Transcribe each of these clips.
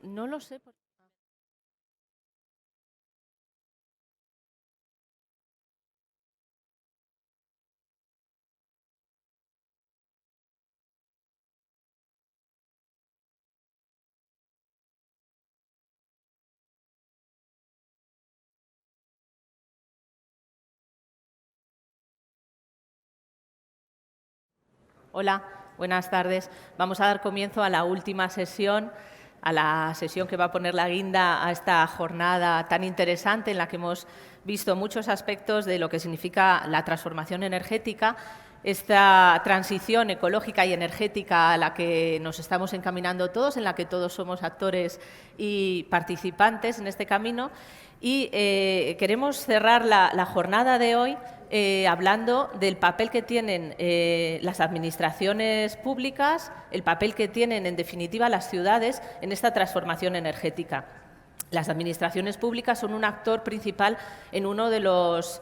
No lo sé. Hola, buenas tardes. Vamos a dar comienzo a la última sesión, a la sesión que va a poner la guinda a esta jornada tan interesante en la que hemos visto muchos aspectos de lo que significa la transformación energética, esta transición ecológica y energética a la que nos estamos encaminando todos, en la que todos somos actores y participantes en este camino. Y queremos cerrar la jornada de hoy hablando del papel que tienen las administraciones públicas, el papel que tienen, en definitiva, las ciudades en esta transformación energética. Las administraciones públicas son un actor principal en uno de los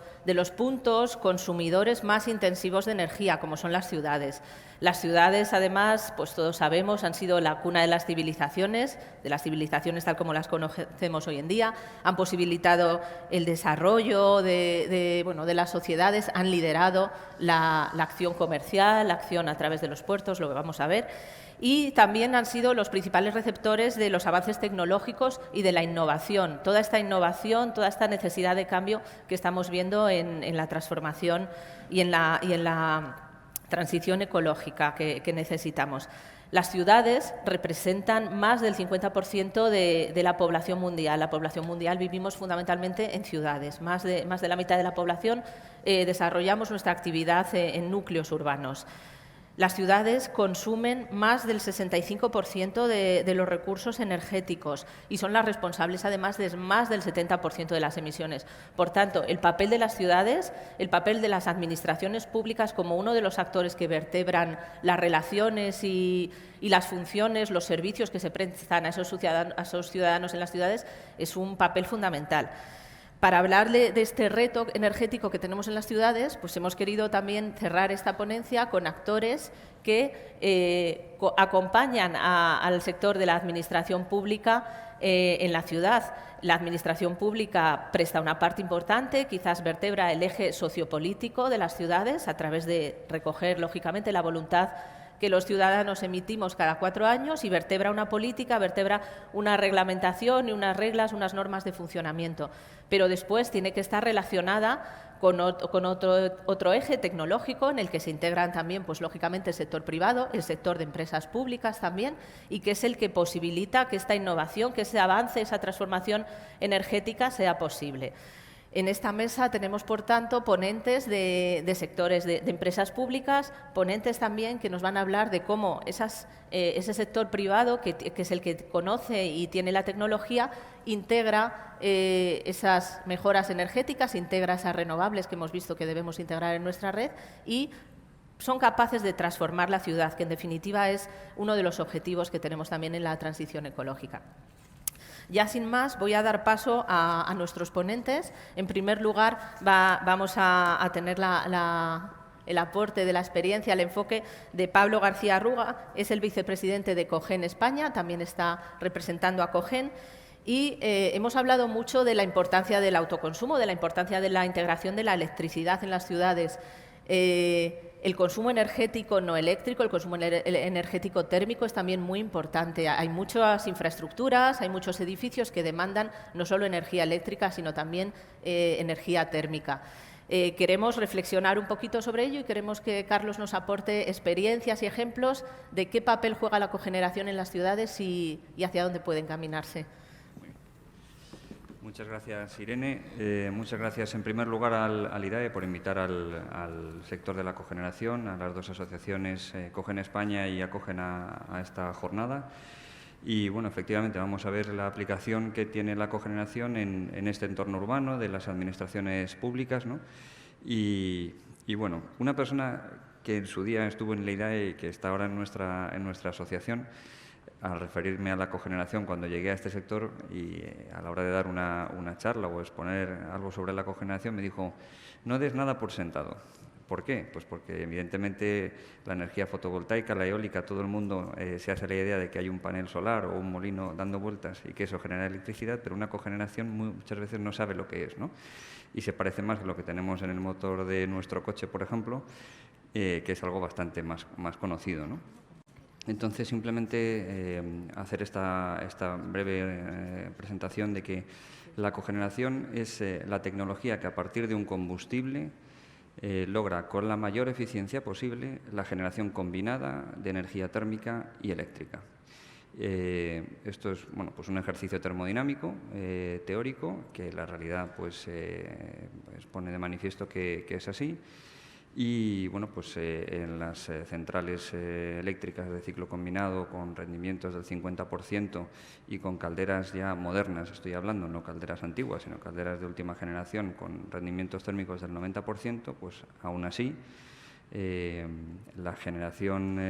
puntos consumidores más intensivos de energía, como son las ciudades. Las ciudades, además, pues todos sabemos, han sido la cuna de las civilizaciones tal como las conocemos hoy en día, han posibilitado el desarrollo de las sociedades, han liderado la acción comercial, la acción a través de los puertos, lo que vamos a ver, y también han sido los principales receptores de los avances tecnológicos y de la innovación. Toda esta innovación, toda esta necesidad de cambio que estamos viendo en la transformación y en la transición ecológica que necesitamos. Las ciudades representan más del 50% de la población mundial. La población mundial vivimos fundamentalmente en ciudades. Más de la mitad de la población desarrollamos nuestra actividad en núcleos urbanos. Las ciudades consumen más del 65% de los recursos energéticos y son las responsables, además, de más del 70% de las emisiones. Por tanto, el papel de las ciudades, el papel de las administraciones públicas como uno de los actores que vertebran las relaciones y las funciones, los servicios que se prestan a esos ciudadanos en las ciudades, es un papel fundamental. Para hablar de este reto energético que tenemos en las ciudades, pues hemos querido también cerrar esta ponencia con actores que acompañan al sector de la administración pública en la ciudad. La administración pública presta una parte importante, quizás vertebra el eje sociopolítico de las ciudades a través de recoger, lógicamente, la voluntad que los ciudadanos emitimos cada 4 años y vertebra una política, vertebra una reglamentación y unas reglas, unas normas de funcionamiento. Pero después tiene que estar relacionada con otro eje tecnológico en el que se integran también, pues lógicamente, el sector privado, el sector de empresas públicas también, y que es el que posibilita que esta innovación, que ese avance, esa transformación energética sea posible. En esta mesa tenemos, por tanto, ponentes de sectores de empresas públicas, ponentes también que nos van a hablar de cómo ese sector privado, que es el que conoce y tiene la tecnología, integra esas mejoras energéticas, integra esas renovables que hemos visto que debemos integrar en nuestra red y son capaces de transformar la ciudad, que en definitiva es uno de los objetivos que tenemos también en la transición ecológica. Ya sin más, voy a dar paso a nuestros ponentes. En primer lugar, vamos a tener el aporte de la experiencia, el enfoque de Pablo García Arruga, es el vicepresidente de Cogen España, también está representando a Cogen. Y hemos hablado mucho de la importancia del autoconsumo, de la importancia de la integración de la electricidad en las ciudades. El consumo energético no eléctrico, el consumo energético térmico es también muy importante. Hay muchas infraestructuras, hay muchos edificios que demandan no solo energía eléctrica, sino también energía térmica. Queremos reflexionar un poquito sobre ello y queremos que Carlos nos aporte experiencias y ejemplos de qué papel juega la cogeneración en las ciudades y hacia dónde puede encaminarse. Muchas gracias, Irene. Muchas gracias, en primer lugar, al IDAE por invitar al sector de la cogeneración, a las dos asociaciones, Cogen España y Acogen a esta jornada. Y, bueno, efectivamente, vamos a ver la aplicación que tiene la cogeneración en este entorno urbano de las administraciones públicas, ¿no? Y, bueno, una persona que en su día estuvo en la IDAE y que está ahora en nuestra asociación, al referirme a la cogeneración cuando llegué a este sector y a la hora de dar una charla o exponer algo sobre la cogeneración, me dijo: no des nada por sentado, ¿Por qué? Pues porque evidentemente la energía fotovoltaica, la eólica, todo el mundo se hace la idea de que hay un panel solar o un molino dando vueltas y que eso genera electricidad, pero una cogeneración muchas veces no sabe lo que es, ¿no? Y se parece más a lo que tenemos en el motor de nuestro coche, por ejemplo, que es algo bastante más conocido, ¿no? Entonces, simplemente hacer esta breve presentación de que la cogeneración es la tecnología que a partir de un combustible logra con la mayor eficiencia posible la generación combinada de energía térmica y eléctrica. Esto es pues un ejercicio termodinámico teórico que la realidad pues pone de manifiesto que es así. Y pues en las centrales eléctricas de ciclo combinado con rendimientos del 50% y con calderas ya modernas, estoy hablando, no calderas antiguas, sino calderas de última generación con rendimientos térmicos del 90%, pues aún así la generación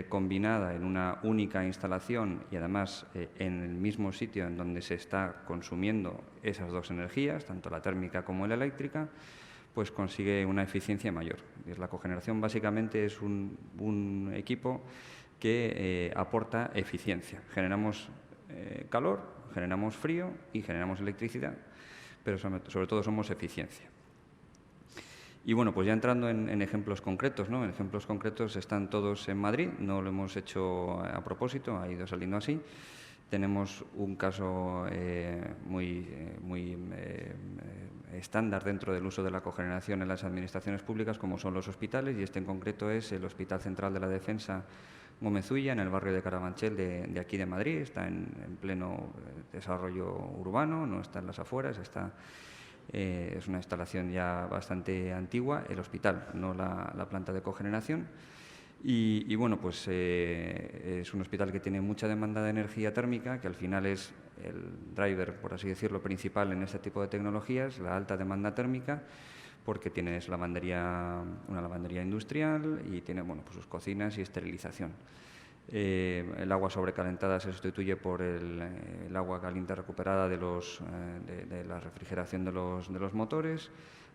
combinada en una única instalación y además en el mismo sitio en donde se está consumiendo esas dos energías, tanto la térmica como la eléctrica, pues consigue una eficiencia mayor. La cogeneración básicamente es un equipo que aporta eficiencia. Generamos calor, generamos frío y generamos electricidad, pero sobre todo somos eficiencia. Y pues ya entrando en ejemplos concretos, ¿no? En ejemplos concretos están todos en Madrid, no lo hemos hecho a propósito, ha ido saliendo así. Tenemos un caso muy estándar dentro del uso de la cogeneración en las administraciones públicas, como son los hospitales, y este en concreto es el Hospital Central de la Defensa Gómez Ulla, en el barrio de Carabanchel de aquí de Madrid. Está en pleno desarrollo urbano, no está en las afueras, es una instalación ya bastante antigua, el hospital, no la planta de cogeneración. Y pues es un hospital que tiene mucha demanda de energía térmica, que al final es el driver, por así decirlo, principal en este tipo de tecnologías, la alta demanda térmica, porque tienes una lavandería industrial y tiene pues sus cocinas y esterilización. El agua sobrecalentada se sustituye por el agua caliente recuperada de la refrigeración de los motores.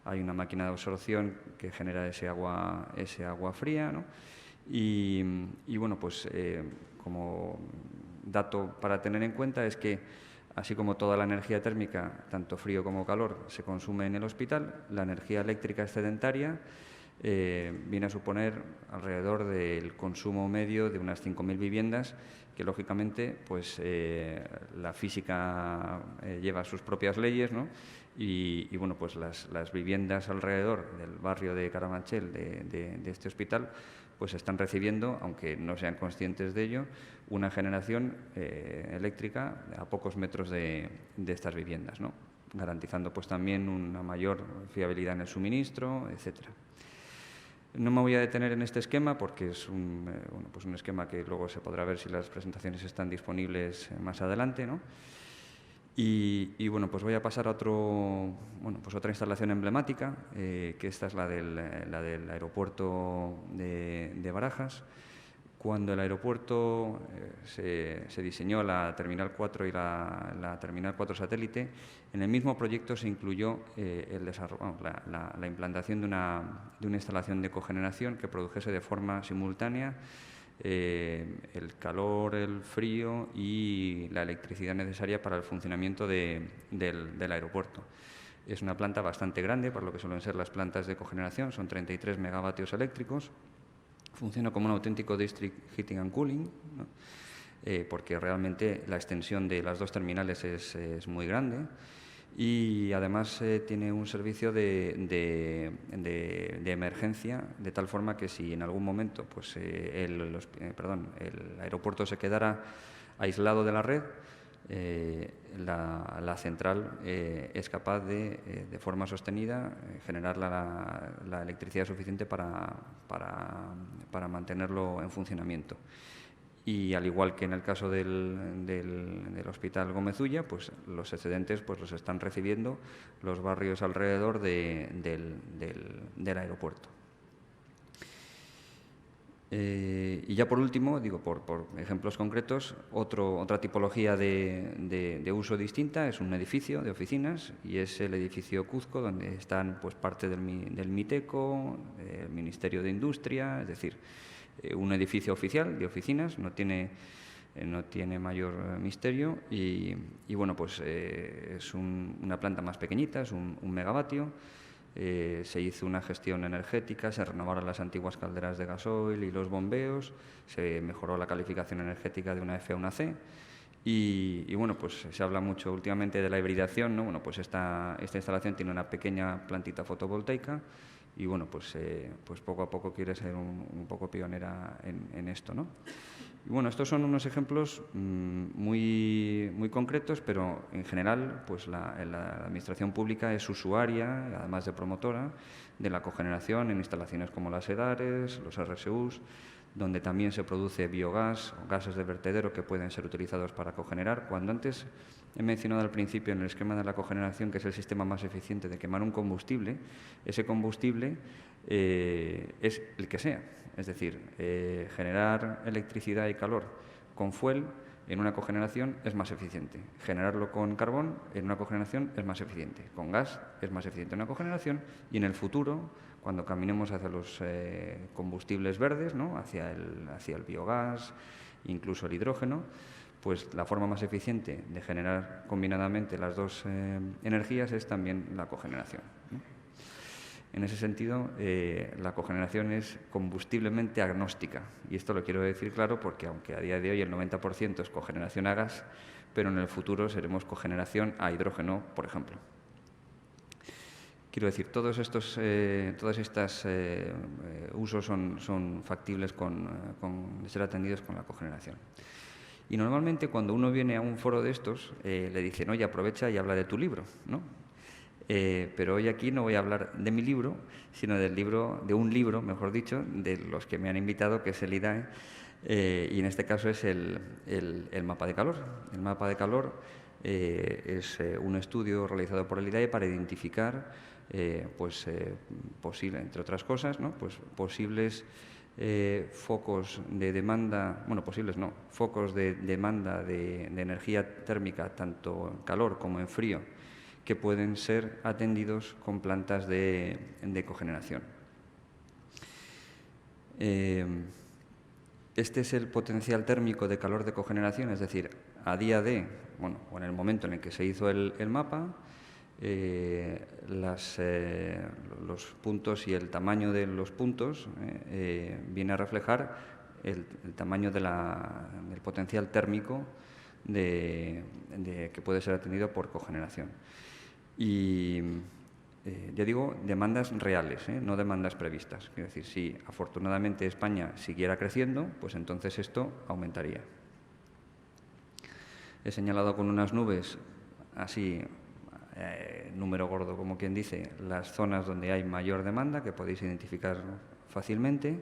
Hay una máquina de absorción que genera ese agua fría, ¿no? Y pues como dato para tener en cuenta es que así como toda la energía térmica, tanto frío como calor, se consume en el hospital, la energía eléctrica excedentaria viene a suponer alrededor del consumo medio de unas 5.000 viviendas, que lógicamente pues la física lleva sus propias leyes, ¿no? Y pues las viviendas alrededor del barrio de Carabanchel, de este hospital, pues están recibiendo, aunque no sean conscientes de ello, una generación eléctrica a pocos metros de estas viviendas, ¿no? Garantizando pues también una mayor fiabilidad en el suministro, etcétera. No me voy a detener en este esquema porque es un esquema que luego se podrá ver si las presentaciones están disponibles más adelante, ¿no? Y pues voy a pasar a otra instalación emblemática, que esta es la del aeropuerto de Barajas. Cuando el aeropuerto se diseñó la Terminal 4 y la Terminal 4 satélite, en el mismo proyecto se incluyó la implantación de una instalación de cogeneración que produjese de forma simultánea el calor, el frío y la electricidad necesaria para el funcionamiento del aeropuerto. Es una planta bastante grande, por lo que suelen ser las plantas de cogeneración, son 33 megavatios eléctricos. Funciona como un auténtico district heating and cooling, ¿no? Porque realmente la extensión de las dos terminales es muy grande. Y además tiene un servicio de emergencia, de tal forma que si en algún momento pues, el aeropuerto se quedara aislado de la red, la central es capaz de forma sostenida, generar la electricidad suficiente para mantenerlo en funcionamiento. Y al igual que en el caso del Hospital Gómez Ulla, pues los excedentes pues los están recibiendo los barrios alrededor del aeropuerto. Y ya por último, digo, por ejemplos concretos, otra tipología de uso distinta es un edificio de oficinas, y es el edificio Cuzco, donde están pues, parte del MITECO, el Ministerio de Industria, es decir, un edificio oficial de oficinas, no tiene mayor misterio, y bueno, pues es una planta más pequeñita, es un megavatio. Se hizo una gestión energética, se renovaron las antiguas calderas de gasoil y los bombeos, se mejoró la calificación energética de una F a una C, y bueno, pues se habla mucho últimamente de la hibridación, ¿no? Bueno, pues esta instalación tiene una pequeña plantita fotovoltaica, y bueno, pues poco a poco quiere ser un poco pionera en esto, ¿no? Y bueno, estos son unos ejemplos muy concretos, pero en general pues la administración pública es usuaria, además de promotora, de la cogeneración en instalaciones como las EDARES, los RSUs, donde también se produce biogás o gases de vertedero que pueden ser utilizados para cogenerar. Cuando antes he mencionado al principio en el esquema de la cogeneración que es el sistema más eficiente de quemar un combustible, ese combustible es el que sea. Es decir, generar electricidad y calor con fuel en una cogeneración es más eficiente. Generarlo con carbón en una cogeneración es más eficiente. Con gas es más eficiente en una cogeneración, y en el futuro, cuando caminemos hacia los combustibles verdes, ¿no? hacia el biogás, incluso el hidrógeno, pues la forma más eficiente de generar combinadamente las dos energías es también la cogeneración, ¿no? En ese sentido, la cogeneración es combustiblemente agnóstica, y esto lo quiero decir claro porque aunque a día de hoy el 90% es cogeneración a gas, pero en el futuro seremos cogeneración a hidrógeno, por ejemplo. Quiero decir, todos estos usos son factibles de ser atendidos con la cogeneración. Y normalmente cuando uno viene a un foro de estos, le dicen, oye, aprovecha y habla de tu libro, ¿no? Pero hoy aquí no voy a hablar de mi libro, sino de un libro, mejor dicho, de los que me han invitado, que es el IDAE, y en este caso es el mapa de calor. El mapa de calor es un estudio realizado por el IDAE para identificar, entre otras cosas, ¿no? Pues posibles focos de demanda, focos de demanda de energía térmica, tanto en calor como en frío, que pueden ser atendidos con plantas de cogeneración. Este es el potencial térmico de calor de cogeneración, es decir, a día de, o en el momento en el que se hizo el mapa, los puntos y el tamaño de los puntos viene a reflejar el tamaño del potencial térmico que puede ser atendido por cogeneración. Y ya digo, demandas reales, no demandas previstas. Quiero decir, si afortunadamente España siguiera creciendo, pues entonces esto aumentaría. He señalado con unas nubes, así, número gordo, como quien dice, las zonas donde hay mayor demanda, que podéis identificar fácilmente,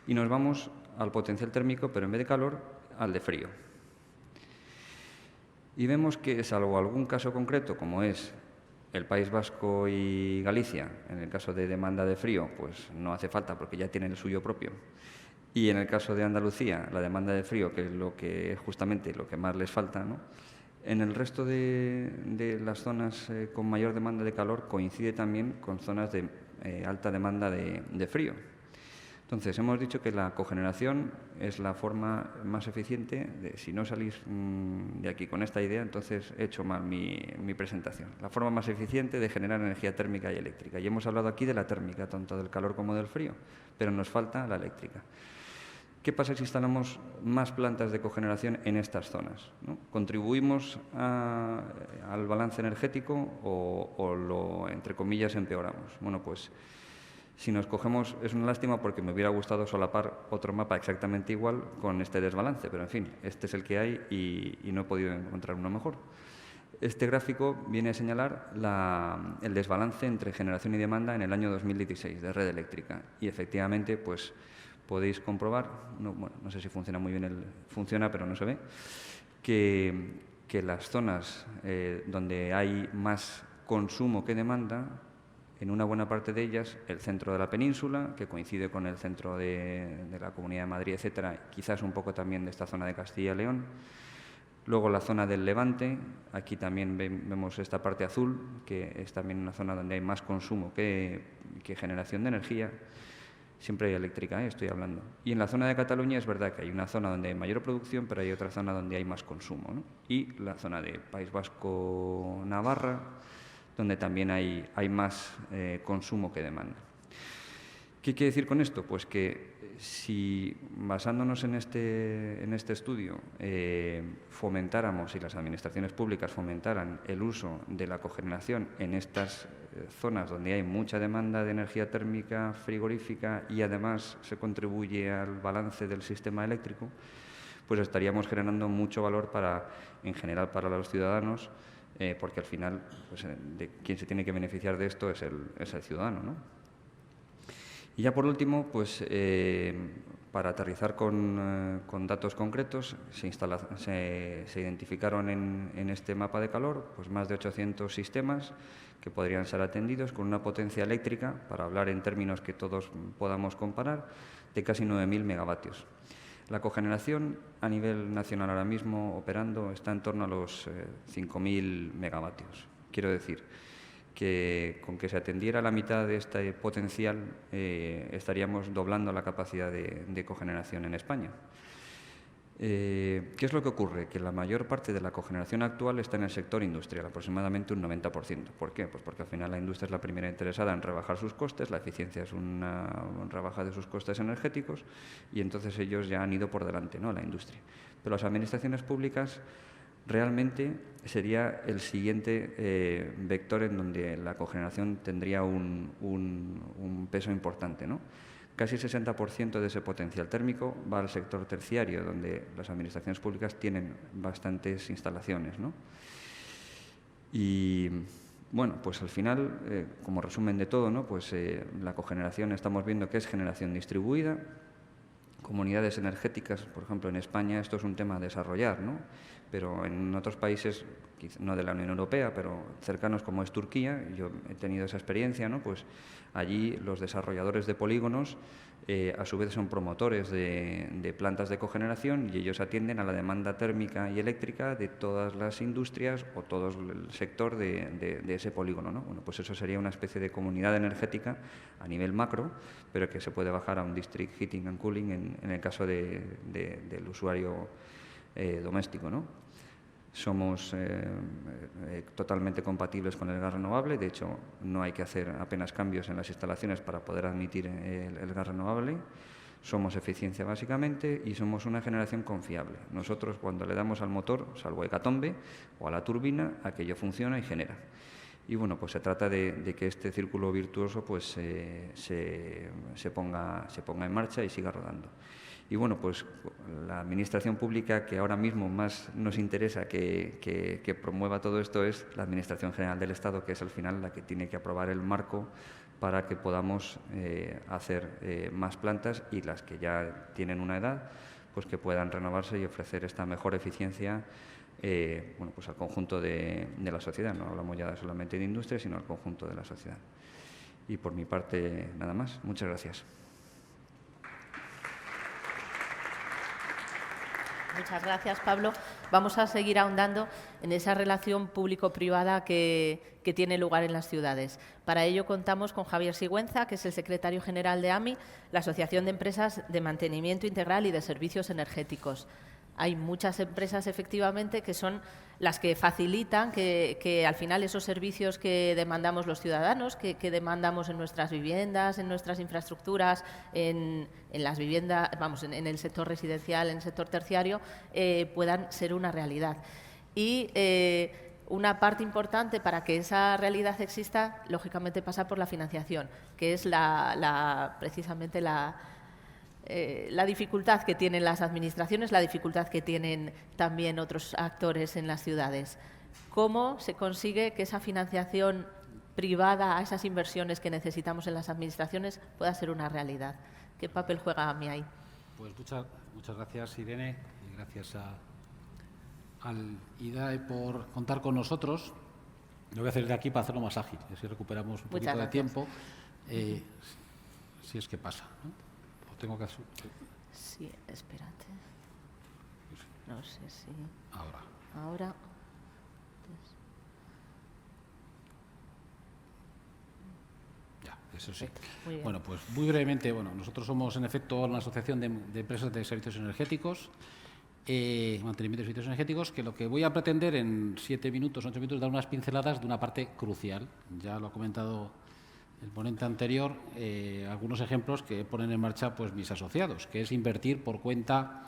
y nos vamos al potencial térmico, pero en vez de calor, al de frío. Y vemos que, salvo algún caso concreto, como es el País Vasco y Galicia, en el caso de demanda de frío, pues no hace falta porque ya tienen el suyo propio. Y en el caso de Andalucía, la demanda de frío, que es justamente lo que más les falta, ¿no? En el resto de las zonas con mayor demanda de calor coincide también con zonas de alta demanda de frío. Entonces, hemos dicho que la cogeneración es la forma más eficiente si no salís de aquí con esta idea, entonces he hecho mal mi presentación. La forma más eficiente de generar energía térmica y eléctrica. Y hemos hablado aquí de la térmica, tanto del calor como del frío, pero nos falta la eléctrica. ¿Qué pasa si instalamos más plantas de cogeneración en estas zonas, ¿no? ¿Contribuimos al balance energético o lo, entre comillas, empeoramos? Bueno, pues si nos cogemos, es una lástima porque me hubiera gustado solapar otro mapa exactamente igual con este desbalance, pero en fin, este es el que hay y no he podido encontrar uno mejor. Este gráfico viene a señalar el desbalance entre generación y demanda en el año 2016 de red eléctrica, y efectivamente pues podéis comprobar, no sé si funciona muy bien, funciona pero no se ve, que las zonas donde hay más consumo que demanda en una buena parte de ellas el centro de la península, que coincide con el centro de la Comunidad de Madrid, etcétera, quizás un poco también de esta zona de Castilla y León. Luego la zona del Levante, aquí también vemos esta parte azul, que es también una zona donde hay más consumo que generación de energía, siempre hay eléctrica, estoy hablando. Y en la zona de Cataluña es verdad que hay una zona donde hay mayor producción, pero hay otra zona donde hay más consumo, ¿no? Y la zona de País Vasco-Navarra, donde también hay más consumo que demanda. ¿Qué quiere decir con esto? Pues que si, basándonos en este estudio, fomentáramos y las administraciones públicas fomentaran el uso de la cogeneración en estas zonas donde hay mucha demanda de energía térmica, frigorífica y además se contribuye al balance del sistema eléctrico, pues estaríamos generando mucho valor en general para los ciudadanos, porque al final pues, quien se tiene que beneficiar de esto es el ciudadano, ¿no? Y ya por último, pues para aterrizar con datos concretos, se identificaron en este mapa de calor pues más de 800 sistemas que podrían ser atendidos con una potencia eléctrica, para hablar en términos que todos podamos comparar, de casi 9.000 megavatios. La cogeneración a nivel nacional ahora mismo operando está en torno a los 5.000 megavatios. Quiero decir que con que se atendiera la mitad de este potencial estaríamos doblando la capacidad de cogeneración en España. ¿Qué es lo que ocurre? Que la mayor parte de la cogeneración actual está en el sector industrial, aproximadamente un 90%. ¿Por qué? Pues porque al final la industria es la primera interesada en rebajar sus costes, la eficiencia es una rebaja de sus costes energéticos y entonces ellos ya han ido por delante, ¿no?, la industria. Pero las administraciones públicas realmente sería el siguiente vector en donde la cogeneración tendría un peso importante, ¿no? Casi el 60% de ese potencial térmico va al sector terciario, donde las administraciones públicas tienen bastantes instalaciones, ¿no? Y bueno, pues al final, como resumen de todo, ¿no?, pues la cogeneración estamos viendo que es generación distribuida. Comunidades energéticas, por ejemplo, en España esto es un tema a desarrollar, ¿no? Pero en otros países, no de la Unión Europea, pero cercanos como es Turquía, yo he tenido esa experiencia, ¿no? Pues allí los desarrolladores de polígonos a su vez son promotores de plantas de cogeneración y ellos atienden a la demanda térmica y eléctrica de todas las industrias o todo el sector de ese polígono, ¿no? Bueno, pues eso sería una especie de comunidad energética a nivel macro, pero que se puede bajar a un district heating and cooling en el caso del usuario doméstico, ¿no? Somos totalmente compatibles con el gas renovable, de hecho no hay que hacer apenas cambios en las instalaciones para poder admitir el gas renovable. Somos eficiencia básicamente y somos una generación confiable. Nosotros cuando le damos al motor, salvo hecatombe, o a la turbina, aquello funciona y genera. Y bueno, pues se trata de que este círculo virtuoso pues se ponga en marcha y siga rodando. Y bueno, pues la administración pública que ahora mismo más nos interesa que promueva todo esto es la Administración General del Estado, que es al final la que tiene que aprobar el marco para que podamos hacer más plantas y las que ya tienen una edad, pues que puedan renovarse y ofrecer esta mejor eficiencia bueno, pues al conjunto de la sociedad. No hablamos ya solamente de industria, sino al conjunto de la sociedad. Y por mi parte, nada más. Muchas gracias. Muchas gracias, Pablo. Vamos a seguir ahondando en esa relación público-privada que tiene lugar en las ciudades. Para ello contamos con Javier Sigüenza, que es el secretario general de AMI, la Asociación de Empresas de Mantenimiento Integral y de Servicios Energéticos. Hay muchas empresas, efectivamente, que son las que facilitan que al final esos servicios que demandamos los ciudadanos, que demandamos en nuestras viviendas, en nuestras infraestructuras, en las viviendas, vamos, en el sector residencial, en el sector terciario, puedan ser una realidad. Y una parte importante para que esa realidad exista, lógicamente, pasa por la financiación, que es precisamente la dificultad que tienen las administraciones, la dificultad que tienen también otros actores en las ciudades. ¿Cómo se consigue que esa financiación privada a esas inversiones que necesitamos en las administraciones pueda ser una realidad? ¿Qué papel juega AMI ahí? Pues muchas gracias, Irene, y gracias al IDAE por contar con nosotros. Lo voy a hacer de aquí para hacerlo más ágil, así recuperamos un poquito de tiempo, si es que pasa, ¿no? O tengo que... Sí, espérate. No sé si... Ahora. Ya, eso sí. Muy bien. Bueno, pues muy brevemente, nosotros somos en efecto una asociación de empresas de servicios energéticos, mantenimiento de servicios energéticos, que lo que voy a pretender en 7 minutos, 8 minutos, dar unas pinceladas de una parte crucial. Ya lo ha comentado el ponente anterior, algunos ejemplos que ponen en marcha pues mis asociados, que es invertir por cuenta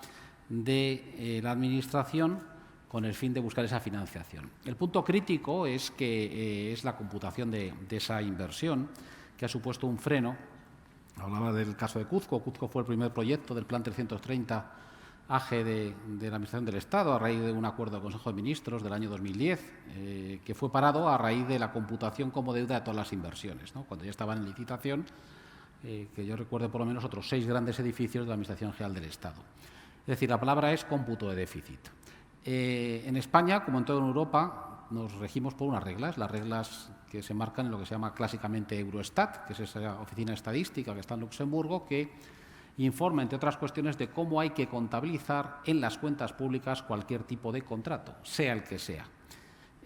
de la Administración con el fin de buscar esa financiación. El punto crítico es que es la computación de esa inversión, que ha supuesto un freno. Hablaba del caso de Cuzco. Cuzco fue el primer proyecto del Plan 330 AG de la Administración del Estado a raíz de un acuerdo del Consejo de Ministros del año 2010, que fue parado a raíz de la computación como deuda de todas las inversiones, ¿no? Cuando ya estaban en licitación, que yo recuerdo por lo menos otros 6 grandes edificios de la Administración General del Estado. Es decir, la palabra es cómputo de déficit. En España, como en toda Europa, nos regimos por unas reglas, las reglas que se marcan en lo que se llama clásicamente Eurostat, que es esa oficina estadística que está en Luxemburgo, que informa, entre otras cuestiones, de cómo hay que contabilizar en las cuentas públicas cualquier tipo de contrato, sea el que sea.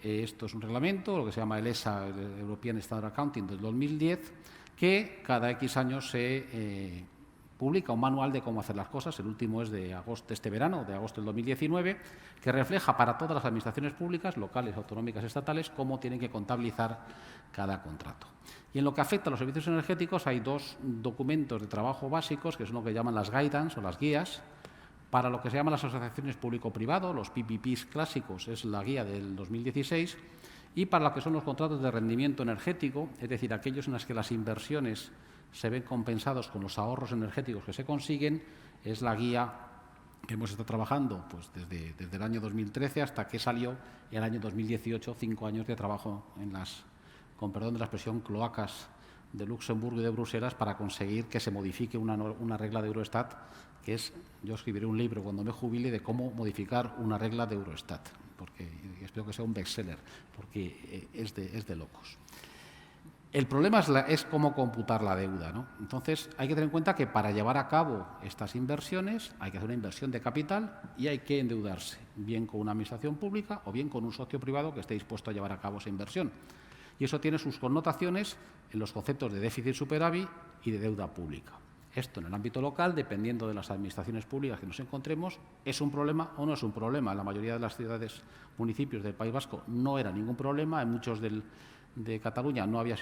Esto es un reglamento, lo que se llama el ESA, el European Standard Accounting, del 2010, que cada X años se publica un manual de cómo hacer las cosas. El último es de agosto, este verano, de agosto del 2019, que refleja para todas las administraciones públicas, locales, autonómicas, estatales, cómo tienen que contabilizar cada contrato. Y en lo que afecta a los servicios energéticos hay 2 documentos de trabajo básicos, que son lo que llaman las guidance o las guías, para lo que se llaman las asociaciones público-privado, los PPPs clásicos, es la guía del 2016, y para lo que son los contratos de rendimiento energético, es decir, aquellos en los que las inversiones se ven compensados con los ahorros energéticos que se consiguen, es la guía que hemos estado trabajando pues, desde el año 2013 hasta que salió el año 2018, 5 años de trabajo en las, con perdón de la expresión, cloacas de Luxemburgo y de Bruselas para conseguir que se modifique una regla de Eurostat, que es, yo escribiré un libro cuando me jubile de cómo modificar una regla de Eurostat, porque espero que sea un bestseller, porque es de locos. El problema es cómo computar la deuda, ¿no? Entonces, hay que tener en cuenta que para llevar a cabo estas inversiones hay que hacer una inversión de capital y hay que endeudarse, bien con una administración pública o bien con un socio privado que esté dispuesto a llevar a cabo esa inversión. Y eso tiene sus connotaciones en los conceptos de déficit superávit y de deuda pública. Esto en el ámbito local, dependiendo de las administraciones públicas que nos encontremos, ¿es un problema o no es un problema? En la mayoría de las ciudades, municipios del País Vasco no era ningún problema, en muchos de Cataluña no había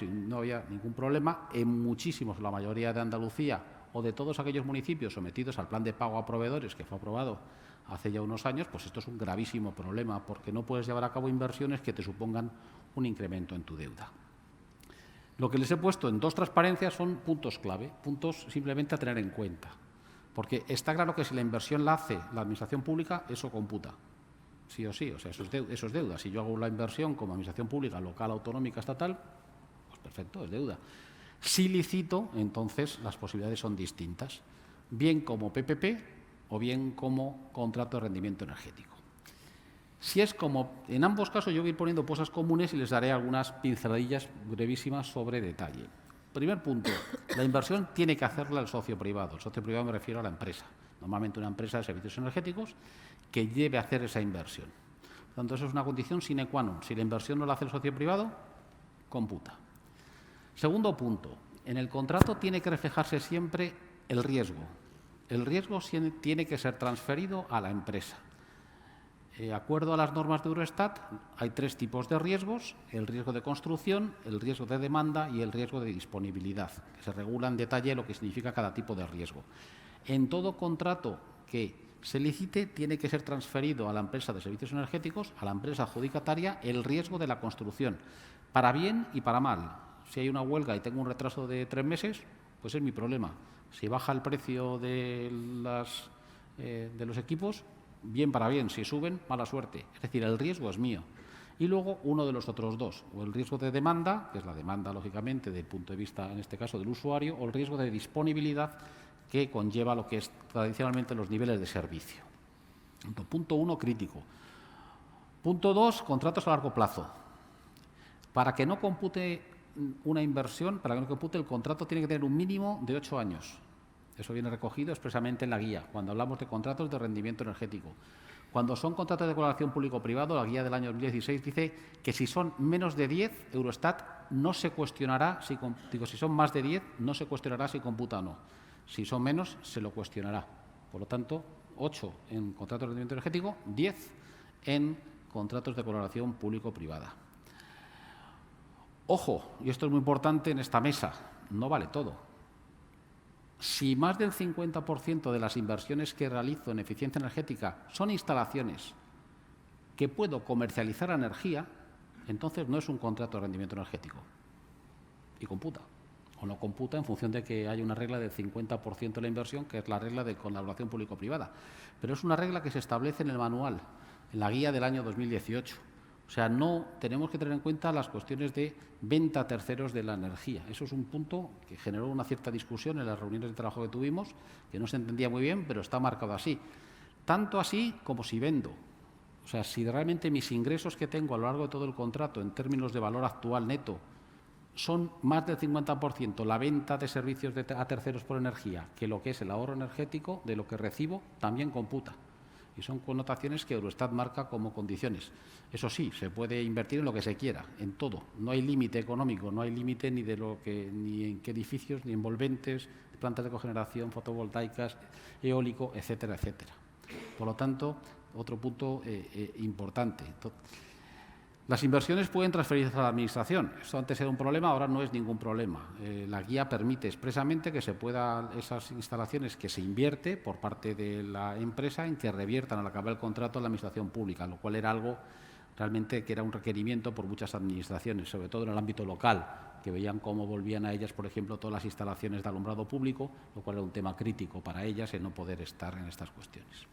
ningún problema, en muchísimos, la mayoría de Andalucía o de todos aquellos municipios sometidos al plan de pago a proveedores que fue aprobado hace ya unos años, pues esto es un gravísimo problema porque no puedes llevar a cabo inversiones que te supongan un incremento en tu deuda. Lo que les he puesto en 2 transparencias son puntos clave, puntos simplemente a tener en cuenta, porque está claro que si la inversión la hace la administración pública, eso computa. Sí o sí, o sea, eso es deuda. Si yo hago la inversión como administración pública, local, autonómica, estatal, pues perfecto, es deuda. Si licito, entonces las posibilidades son distintas, bien como PPP o bien como contrato de rendimiento energético. Si es como, en ambos casos yo voy a ir poniendo cosas comunes y les daré algunas pinceladillas brevísimas sobre detalle. Primer punto, la inversión tiene que hacerla el socio privado. El socio privado me refiero a la empresa, normalmente una empresa de servicios energéticos que lleve a hacer esa inversión. Por tanto, eso es una condición sine qua non. Si la inversión no la hace el socio privado, computa. Segundo punto, en el contrato tiene que reflejarse siempre el riesgo. El riesgo tiene que ser transferido a la empresa. De acuerdo a las normas de Eurostat, hay 3 tipos de riesgos: el riesgo de construcción, el riesgo de demanda y el riesgo de disponibilidad, que se regula en detalle lo que significa cada tipo de riesgo. En todo contrato que se licite tiene que ser transferido a la empresa de servicios energéticos, a la empresa adjudicataria, el riesgo de la construcción, para bien y para mal. Si hay una huelga y tengo un retraso de 3 meses, pues es mi problema. Si baja el precio de los equipos, bien para bien. Si suben, mala suerte. Es decir, el riesgo es mío. Y luego uno de los otros 2, o el riesgo de demanda, que es la demanda, lógicamente, desde el punto de vista, en este caso, del usuario, o el riesgo de disponibilidad, que conlleva lo que es tradicionalmente los niveles de servicio. Punto 1, crítico. Punto 2, contratos a largo plazo. Para que no compute una inversión, para que no compute el contrato, tiene que tener un mínimo de 8 años. Eso viene recogido expresamente en la guía, cuando hablamos de contratos de rendimiento energético. Cuando son contratos de colaboración público-privado, la guía del año 2016 dice que si son menos de 10, Eurostat no se cuestionará, si son más de 10, no se cuestionará si computa o no. Si son menos, se lo cuestionará. Por lo tanto, 8 en contratos de rendimiento energético, 10 en contratos de colaboración público-privada. Ojo, y esto es muy importante en esta mesa, no vale todo. Si más del 50% de las inversiones que realizo en eficiencia energética son instalaciones que puedo comercializar energía, entonces no es un contrato de rendimiento energético. Y computa. O no computa en función de que haya una regla del 50% de la inversión, que es la regla de colaboración público-privada. Pero es una regla que se establece en el manual, en la guía del año 2018. O sea, no tenemos que tener en cuenta las cuestiones de venta a terceros de la energía. Eso es un punto que generó una cierta discusión en las reuniones de trabajo que tuvimos, que no se entendía muy bien, pero está marcado así. Tanto así como si vendo. O sea, si realmente mis ingresos que tengo a lo largo de todo el contrato, en términos de valor actual neto, son más del 50% la venta de servicios a terceros por energía que lo que es el ahorro energético, de lo que recibo, también computa. Y son connotaciones que Eurostat marca como condiciones. Eso sí, se puede invertir en lo que se quiera, en todo. No hay límite económico, no hay límite ni ni en qué edificios, ni envolventes, plantas de cogeneración, fotovoltaicas, eólico, etcétera, etcétera. Por lo tanto, otro punto importante. Las inversiones pueden transferirse a la Administración. Esto antes era un problema, ahora no es ningún problema. La guía permite expresamente que se pueda, esas instalaciones que se invierte por parte de la empresa, en que reviertan al acabar el contrato a la Administración pública, lo cual era algo realmente que era un requerimiento por muchas administraciones, sobre todo en el ámbito local, que veían cómo volvían a ellas, por ejemplo, todas las instalaciones de alumbrado público, lo cual era un tema crítico para ellas, el no poder estar en estas cuestiones.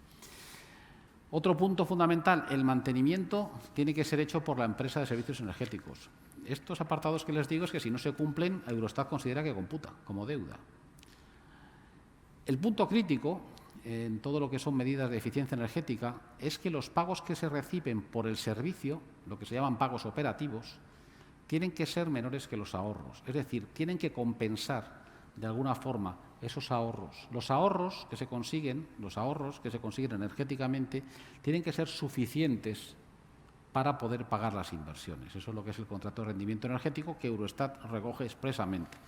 Otro punto fundamental, el mantenimiento tiene que ser hecho por la empresa de servicios energéticos. Estos apartados que les digo es que si no se cumplen, Eurostat considera que computa como deuda. El punto crítico en todo lo que son medidas de eficiencia energética es que los pagos que se reciben por el servicio, lo que se llaman pagos operativos, tienen que ser menores que los ahorros. Es decir, tienen que compensar de alguna forma esos ahorros. Los ahorros que se consiguen energéticamente tienen que ser suficientes para poder pagar las inversiones. Eso es lo que es el contrato de rendimiento energético que Eurostat recoge expresamente.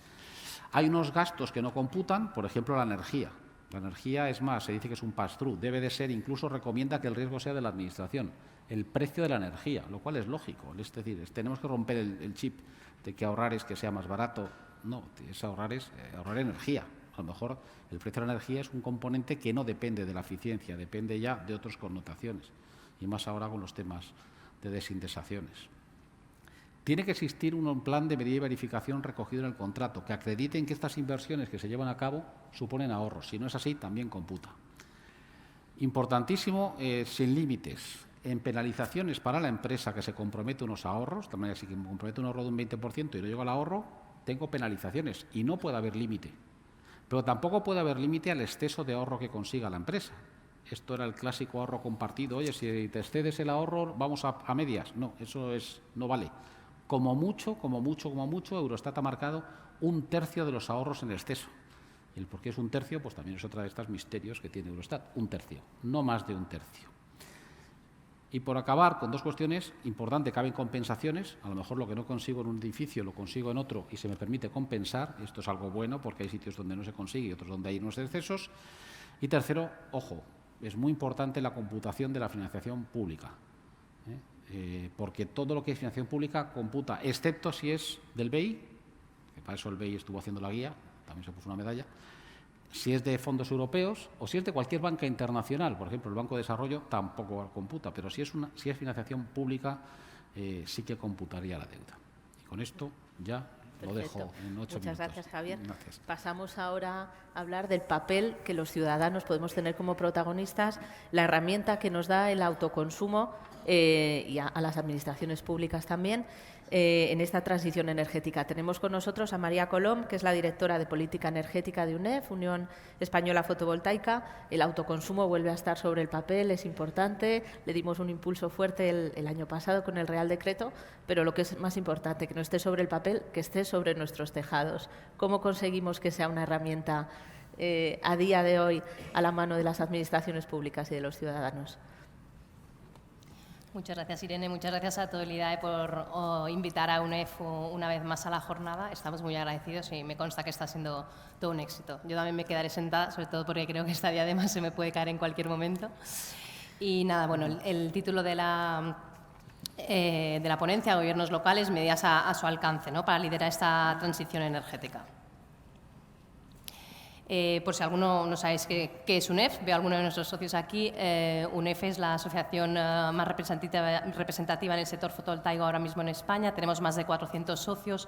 Hay unos gastos que no computan, por ejemplo, la energía. La energía, es más, se dice que es un pass-through. Debe de ser, incluso recomienda que el riesgo sea de la Administración. El precio de la energía, lo cual es lógico. Es decir, tenemos que romper el chip de que ahorrar es que sea más barato. No, es ahorrar energía. A lo mejor el precio de la energía es un componente que no depende de la eficiencia, depende ya de otras connotaciones. Y más ahora con los temas de desindexaciones. Tiene que existir un plan de medida y verificación recogido en el contrato que acrediten que estas inversiones que se llevan a cabo suponen ahorros. Si no es así, también computa. Importantísimo, sin límites. En penalizaciones para la empresa que se compromete unos ahorros, de manera que si me compromete un ahorro de un 20% y no llego al ahorro, tengo penalizaciones y no puede haber límite. Pero tampoco puede haber límite al exceso de ahorro que consiga la empresa. Esto era el clásico ahorro compartido. Oye, si te excedes el ahorro, vamos a medias. No, eso no vale. Como mucho, Eurostat ha marcado 1/3 de los ahorros en exceso. Y el por qué es 1/3, pues también es otra de estos misterios que tiene Eurostat. 1/3, no más de 1/3. Y por acabar con dos cuestiones importantes, caben compensaciones. A lo mejor lo que no consigo en un edificio lo consigo en otro y se me permite compensar. Esto es algo bueno porque hay sitios donde no se consigue y otros donde hay unos excesos. Y tercero, ojo, es muy importante la computación de la financiación pública. Porque todo lo que es financiación pública computa, excepto si es del BEI, que para eso el BEI estuvo haciendo la guía, también se puso una medalla. Si es de fondos europeos o si es de cualquier banca internacional, por ejemplo, el Banco de Desarrollo tampoco computa, pero si es financiación pública, sí que computaría la deuda. Y con esto ya lo dejo en 8 minutos. Muchas gracias, Javier. Gracias. Pasamos ahora a hablar del papel que los ciudadanos podemos tener como protagonistas, la herramienta que nos da el autoconsumo y a las administraciones públicas también, en esta transición energética. Tenemos con nosotros a María Colom, que es la directora de Política Energética de UNEF, Unión Española Fotovoltaica. El autoconsumo vuelve a estar sobre el papel, es importante. Le dimos un impulso fuerte el año pasado con el Real Decreto, pero lo que es más importante, que no esté sobre el papel, que esté sobre nuestros tejados. ¿Cómo conseguimos que sea una herramienta a día de hoy a la mano de las administraciones públicas y de los ciudadanos? Muchas gracias, Irene. Muchas gracias a todo el IDAE por invitar a UNEF una vez más a la jornada. Estamos muy agradecidos y me consta que está siendo todo un éxito. Yo también me quedaré sentada, sobre todo porque creo que esta diadema se me puede caer en cualquier momento. Y nada, bueno, el título de la ponencia, Gobiernos locales, medidas a su alcance, ¿no?, para liderar esta transición energética. Por si alguno no sabéis qué es UNEF, veo a alguno de nuestros socios aquí. UNEF es la asociación más representativa en el sector fotovoltaico ahora mismo en España. Tenemos más de 400 socios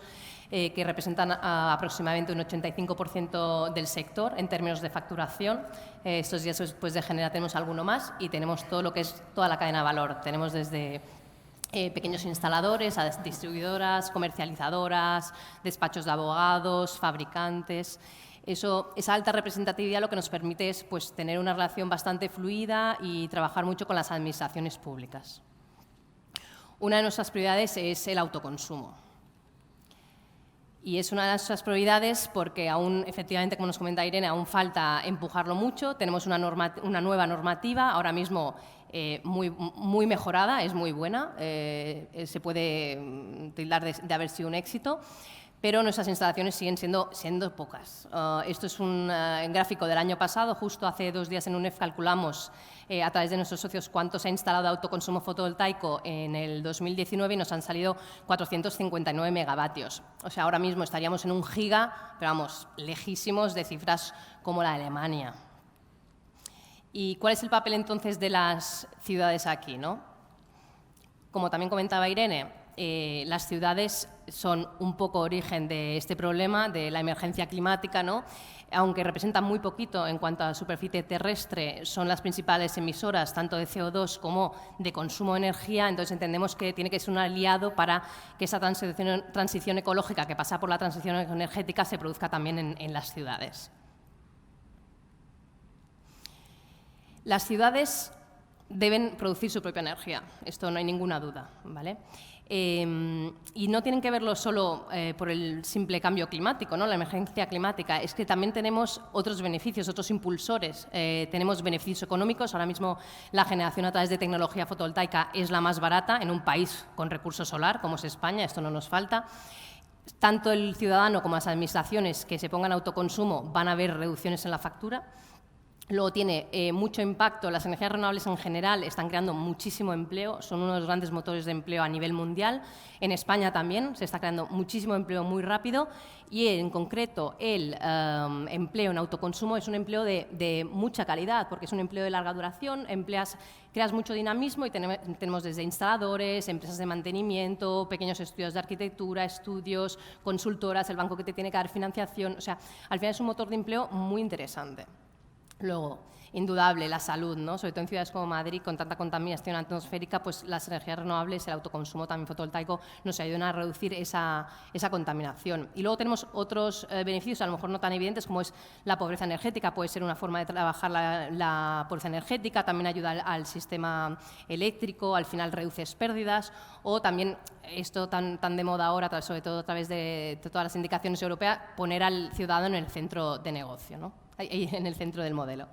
que representan aproximadamente un 85% del sector en términos de facturación. Estos días después de Genera tenemos alguno más y tenemos todo lo que es toda la cadena de valor. Tenemos desde pequeños instaladores a distribuidoras, comercializadoras, despachos de abogados, fabricantes. Esa alta representatividad lo que nos permite es, pues, tener una relación bastante fluida y trabajar mucho con las administraciones públicas. Una de nuestras prioridades es el autoconsumo. Y es una de nuestras prioridades porque aún, efectivamente, como nos comenta Irene, aún falta empujarlo mucho. Tenemos una nueva normativa, ahora mismo muy mejorada, es muy buena, se puede tildar de haber sido un éxito, pero nuestras instalaciones siguen siendo pocas. Esto es un gráfico del año pasado. Justo hace 2 días en UNEF calculamos a través de nuestros socios cuánto se ha instalado de autoconsumo fotovoltaico en el 2019 y nos han salido 459 megavatios. O sea, ahora mismo estaríamos en 1 giga, pero vamos, lejísimos de cifras como la de Alemania. ¿Y cuál es el papel entonces de las ciudades aquí, ¿no? Como también comentaba Irene, las ciudades son un poco origen de este problema, de la emergencia climática, ¿no? Aunque representan muy poquito en cuanto a superficie terrestre, son las principales emisoras tanto de CO2 como de consumo de energía. Entonces entendemos que tiene que ser un aliado para que esa transición ecológica que pasa por la transición energética se produzca también en las ciudades. Las ciudades deben producir su propia energía, esto no hay ninguna duda, ¿vale? Y no tienen que verlo solo por el simple cambio climático, ¿no?, la emergencia climática, es que también tenemos otros beneficios, otros impulsores. Tenemos beneficios económicos. Ahora mismo la generación a través de tecnología fotovoltaica es la más barata en un país con recurso solar como es España, esto no nos falta. Tanto el ciudadano como las administraciones que se pongan autoconsumo van a ver reducciones en la factura. Luego tiene mucho impacto. Las energías renovables en general están creando muchísimo empleo, son uno de los grandes motores de empleo a nivel mundial. En España también se está creando muchísimo empleo muy rápido y en concreto el empleo en autoconsumo es un empleo de mucha calidad porque es un empleo de larga duración, creas mucho dinamismo y tenemos desde instaladores, empresas de mantenimiento, pequeños estudios de arquitectura, estudios, consultoras, el banco que te tiene que dar financiación. O sea, al final es un motor de empleo muy interesante. Luego, indudable, la salud, ¿no? Sobre todo en ciudades como Madrid, con tanta contaminación atmosférica, pues las energías renovables, el autoconsumo también fotovoltaico nos ayudan a reducir esa contaminación. Y luego tenemos otros beneficios, a lo mejor no tan evidentes, como es la pobreza energética. Puede ser una forma de trabajar la pobreza energética, también ayuda al sistema eléctrico, al final reduces pérdidas, o también, esto tan de moda ahora, sobre todo a través de todas las indicaciones europeas, poner al ciudadano en el centro de negocio, ¿no?, en el centro del modelo.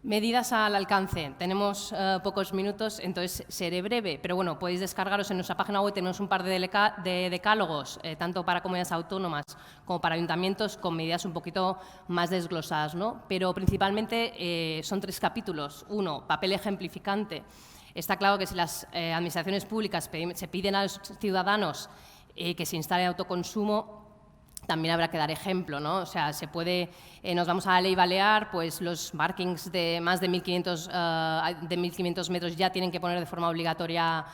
Medidas al alcance. Tenemos pocos minutos, entonces seré breve, pero bueno, podéis descargaros en nuestra página web. Tenemos un par de decálogos, tanto para comunidades autónomas como para ayuntamientos, con medidas un poquito más desglosadas, ¿no? Pero principalmente son 3 capítulos. 1, papel ejemplificante. Está claro que si las administraciones públicas se piden a los ciudadanos que se instale autoconsumo, también habrá que dar ejemplo, ¿no? O sea, se puede, nos vamos a la ley balear, pues los parkings de más de 1.500 metros ya tienen que poner de forma obligatoria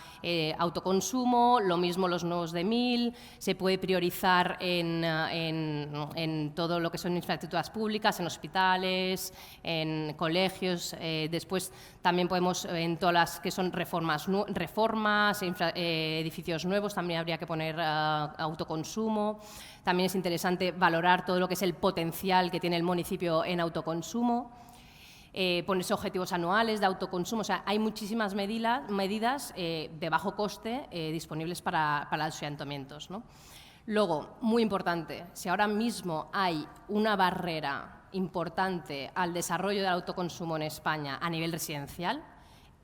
autoconsumo, lo mismo los nuevos de 1.000, se puede priorizar en todo lo que son infraestructuras públicas, en hospitales, en colegios, después también podemos, en todas las que son reformas, edificios nuevos, también habría que poner autoconsumo. También es interesante valorar todo lo que es el potencial que tiene el municipio en autoconsumo, ponerse objetivos anuales de autoconsumo. O sea, hay muchísimas medidas de bajo coste disponibles para los ayuntamientos, ¿no? Luego, muy importante, si ahora mismo hay una barrera importante al desarrollo del autoconsumo en España a nivel residencial,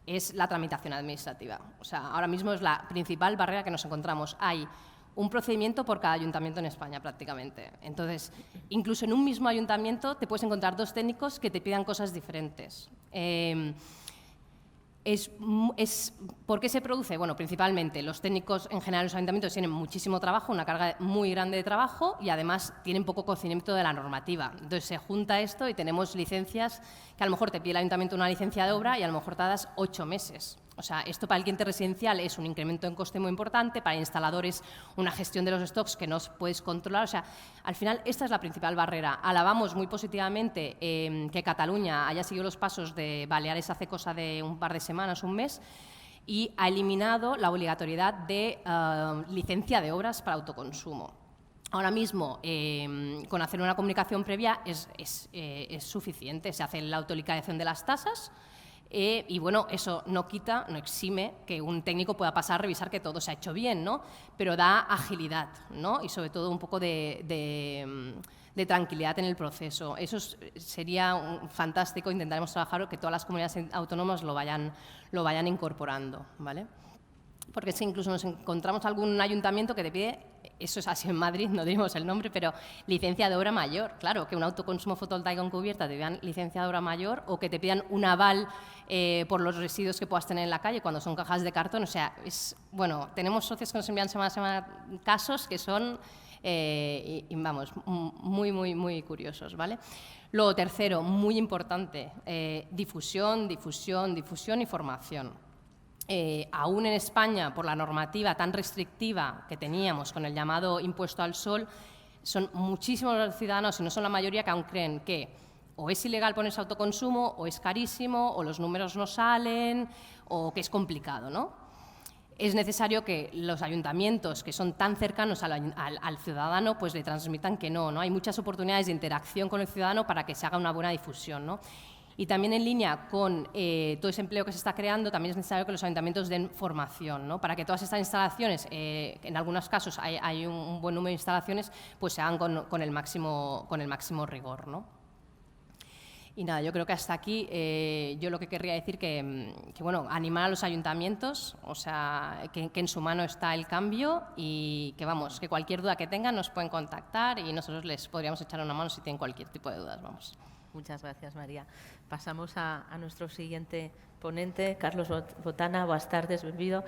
es la tramitación administrativa. O sea, ahora mismo es la principal barrera que nos encontramos. Hay un procedimiento por cada ayuntamiento en España prácticamente. Entonces, incluso en un mismo ayuntamiento te puedes encontrar dos técnicos que te pidan cosas diferentes. ¿Por qué se produce? Bueno, principalmente los técnicos en general en los ayuntamientos tienen muchísimo trabajo, una carga muy grande de trabajo y además tienen poco conocimiento de la normativa. Entonces se junta esto y tenemos licencias que a lo mejor te pide el ayuntamiento una licencia de obra y a lo mejor tardas 8 meses. O sea, esto para el cliente residencial es un incremento en coste muy importante, para instaladores una gestión de los stocks que no puedes controlar. O sea, al final esta es la principal barrera. Alabamos muy positivamente que Cataluña haya seguido los pasos de Baleares hace cosa de un par de semanas, un mes, y ha eliminado la obligatoriedad de licencia de obras para autoconsumo. Ahora mismo, con hacer una comunicación previa es suficiente. Se hace la autoliquidación de las tasas. Y bueno, eso no quita, no exime que un técnico pueda pasar a revisar que todo se ha hecho bien, ¿no? Pero da agilidad, ¿no? Y sobre todo un poco de tranquilidad en el proceso. Eso sería fantástico, intentaremos trabajar que todas las comunidades autónomas lo vayan incorporando, ¿vale? Porque es que incluso nos encontramos algún ayuntamiento que te pide, eso es así en Madrid, no diremos el nombre, pero licencia de obra mayor. Claro, que un autoconsumo fotovoltaico en cubierta te pidan licencia de obra mayor o que te pidan un aval por los residuos que puedas tener en la calle cuando son cajas de cartón. O sea, bueno, tenemos socios que nos envían semana a semana casos que son, vamos, muy, muy, muy curiosos, ¿vale? Luego, tercero, muy importante, difusión y formación. Aún en España, por la normativa tan restrictiva que teníamos con el llamado impuesto al sol, son muchísimos los ciudadanos, y no son la mayoría, que aún creen que o es ilegal ponerse autoconsumo, o es carísimo, o los números no salen, o que es complicado, ¿no? Es necesario que los ayuntamientos, que son tan cercanos al ciudadano, pues le transmitan que no. Hay muchas oportunidades de interacción con el ciudadano para que se haga una buena difusión, ¿no? Y también en línea con todo ese empleo que se está creando, también es necesario que los ayuntamientos den formación, ¿no? Para que todas estas instalaciones, en algunos casos hay un buen número de instalaciones, pues se hagan con el máximo rigor, ¿no? Y nada, yo creo que hasta aquí yo lo que querría decir que bueno, animar a los ayuntamientos, o sea, que en su mano está el cambio y que vamos, que cualquier duda que tengan nos pueden contactar y nosotros les podríamos echar una mano si tienen cualquier tipo de dudas, vamos. Muchas gracias, María. Pasamos a nuestro siguiente ponente, Carlos Botana. Buenas tardes, bienvenido.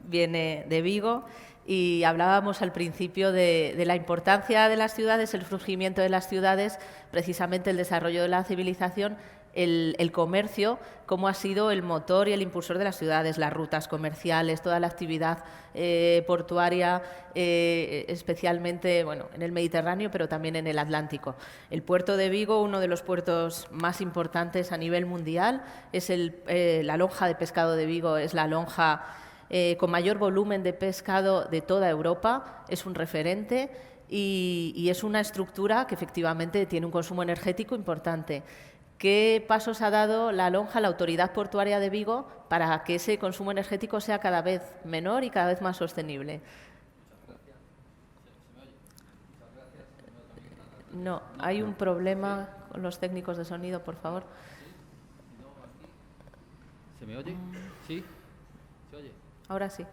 Viene de Vigo y hablábamos al principio de la importancia de las ciudades, el surgimiento de las ciudades, precisamente el desarrollo de la civilización, el comercio, cómo ha sido el motor y el impulsor de las ciudades, las rutas comerciales, toda la actividad portuaria, especialmente bueno, en el Mediterráneo, pero también en el Atlántico. El puerto de Vigo, uno de los puertos más importantes a nivel mundial, es la lonja de pescado de Vigo, es la lonja con mayor volumen de pescado de toda Europa, es un referente y es una estructura que efectivamente tiene un consumo energético importante. ¿Qué pasos ha dado la lonja, la Autoridad Portuaria de Vigo, para que ese consumo energético sea cada vez menor y cada vez más sostenible? No, hay un problema con los técnicos de sonido, por favor. ¿Se me oye? ¿Sí? ¿Se oye? Ahora sí.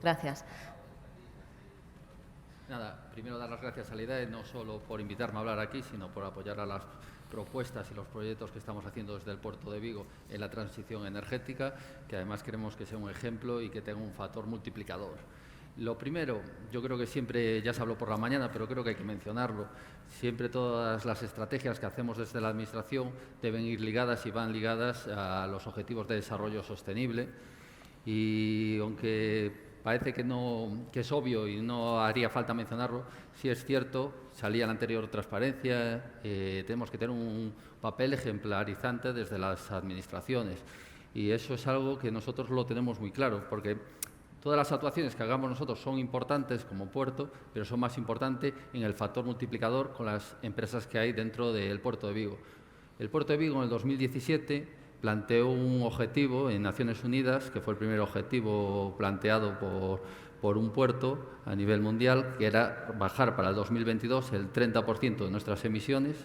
Gracias. Nada, primero dar las gracias a la IDAE, no solo por invitarme a hablar aquí, sino por apoyar a las propuestas y los proyectos que estamos haciendo desde el puerto de Vigo en la transición energética, que además queremos que sea un ejemplo y que tenga un factor multiplicador. Lo primero, yo creo que siempre, ya se habló por la mañana, pero creo que hay que mencionarlo, siempre todas las estrategias que hacemos desde la Administración deben ir ligadas y van ligadas a los objetivos de desarrollo sostenible. Y aunque parece que es obvio y no haría falta mencionarlo, sí es cierto, salía en la anterior transparencia, tenemos que tener un papel ejemplarizante desde las administraciones. Y eso es algo que nosotros lo tenemos muy claro, porque todas las actuaciones que hagamos nosotros son importantes como puerto, pero son más importantes en el factor multiplicador con las empresas que hay dentro del puerto de Vigo. El puerto de Vigo en el 2017 planteó un objetivo en Naciones Unidas, que fue el primer objetivo planteado por un puerto a nivel mundial, que era bajar para el 2022 el 30% de nuestras emisiones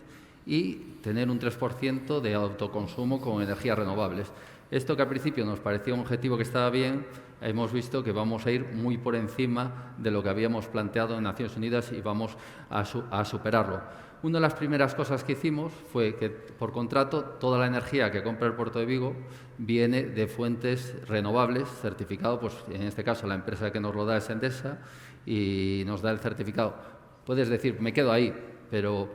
y tener un 3% de autoconsumo con energías renovables. Esto que al principio nos parecía un objetivo que estaba bien, hemos visto que vamos a ir muy por encima de lo que habíamos planteado en Naciones Unidas y vamos a superarlo. Una de las primeras cosas que hicimos fue que, por contrato, toda la energía que compra el puerto de Vigo viene de fuentes renovables, certificado, pues en este caso la empresa que nos lo da es Endesa y nos da el certificado. Puedes decir, me quedo ahí, pero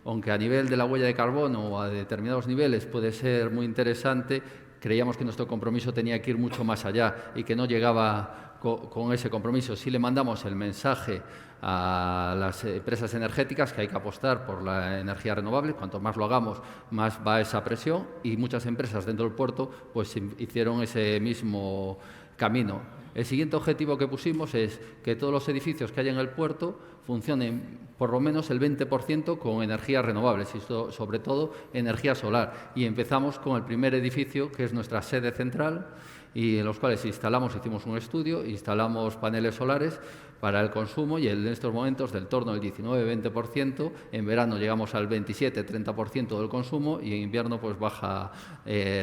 aunque a nivel de la huella de carbono o a determinados niveles puede ser muy interesante, creíamos que nuestro compromiso tenía que ir mucho más allá y que no llegaba con ese compromiso. Si le mandamos el mensaje a las empresas energéticas que hay que apostar por la energía renovable, cuanto más lo hagamos, más va esa presión, y muchas empresas dentro del puerto pues hicieron ese mismo camino. El siguiente objetivo que pusimos es que todos los edificios que haya en el puerto funcionen por lo menos el 20% con energías renovables y sobre todo energía solar. Y empezamos con el primer edificio, que es nuestra sede central, y en los cuales hicimos un estudio, instalamos paneles solares para el consumo y en estos momentos del torno del 19-20%, en verano llegamos al 27-30% del consumo y en invierno pues baja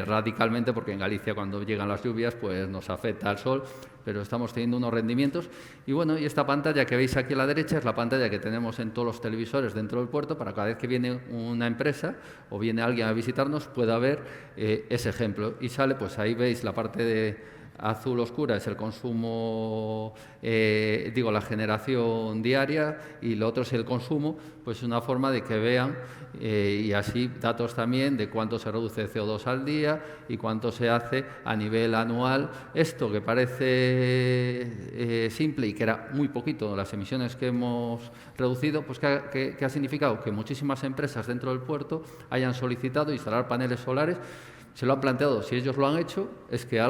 radicalmente, porque en Galicia cuando llegan las lluvias pues nos afecta el sol, pero estamos teniendo unos rendimientos. Y bueno, y esta pantalla que veis aquí a la derecha es la pantalla que tenemos en todos los televisores dentro del puerto para cada vez que viene una empresa o viene alguien a visitarnos pueda ver ese ejemplo. Y sale, pues ahí veis la parte de azul oscura es el consumo, la generación diaria, y lo otro es el consumo, pues una forma de que vean y así datos también de cuánto se reduce CO2 al día y cuánto se hace a nivel anual. Esto que parece simple y que era muy poquito, las emisiones que hemos reducido, pues que ha significado que muchísimas empresas dentro del puerto hayan solicitado instalar paneles solares. Se lo han planteado, si ellos lo han hecho, es que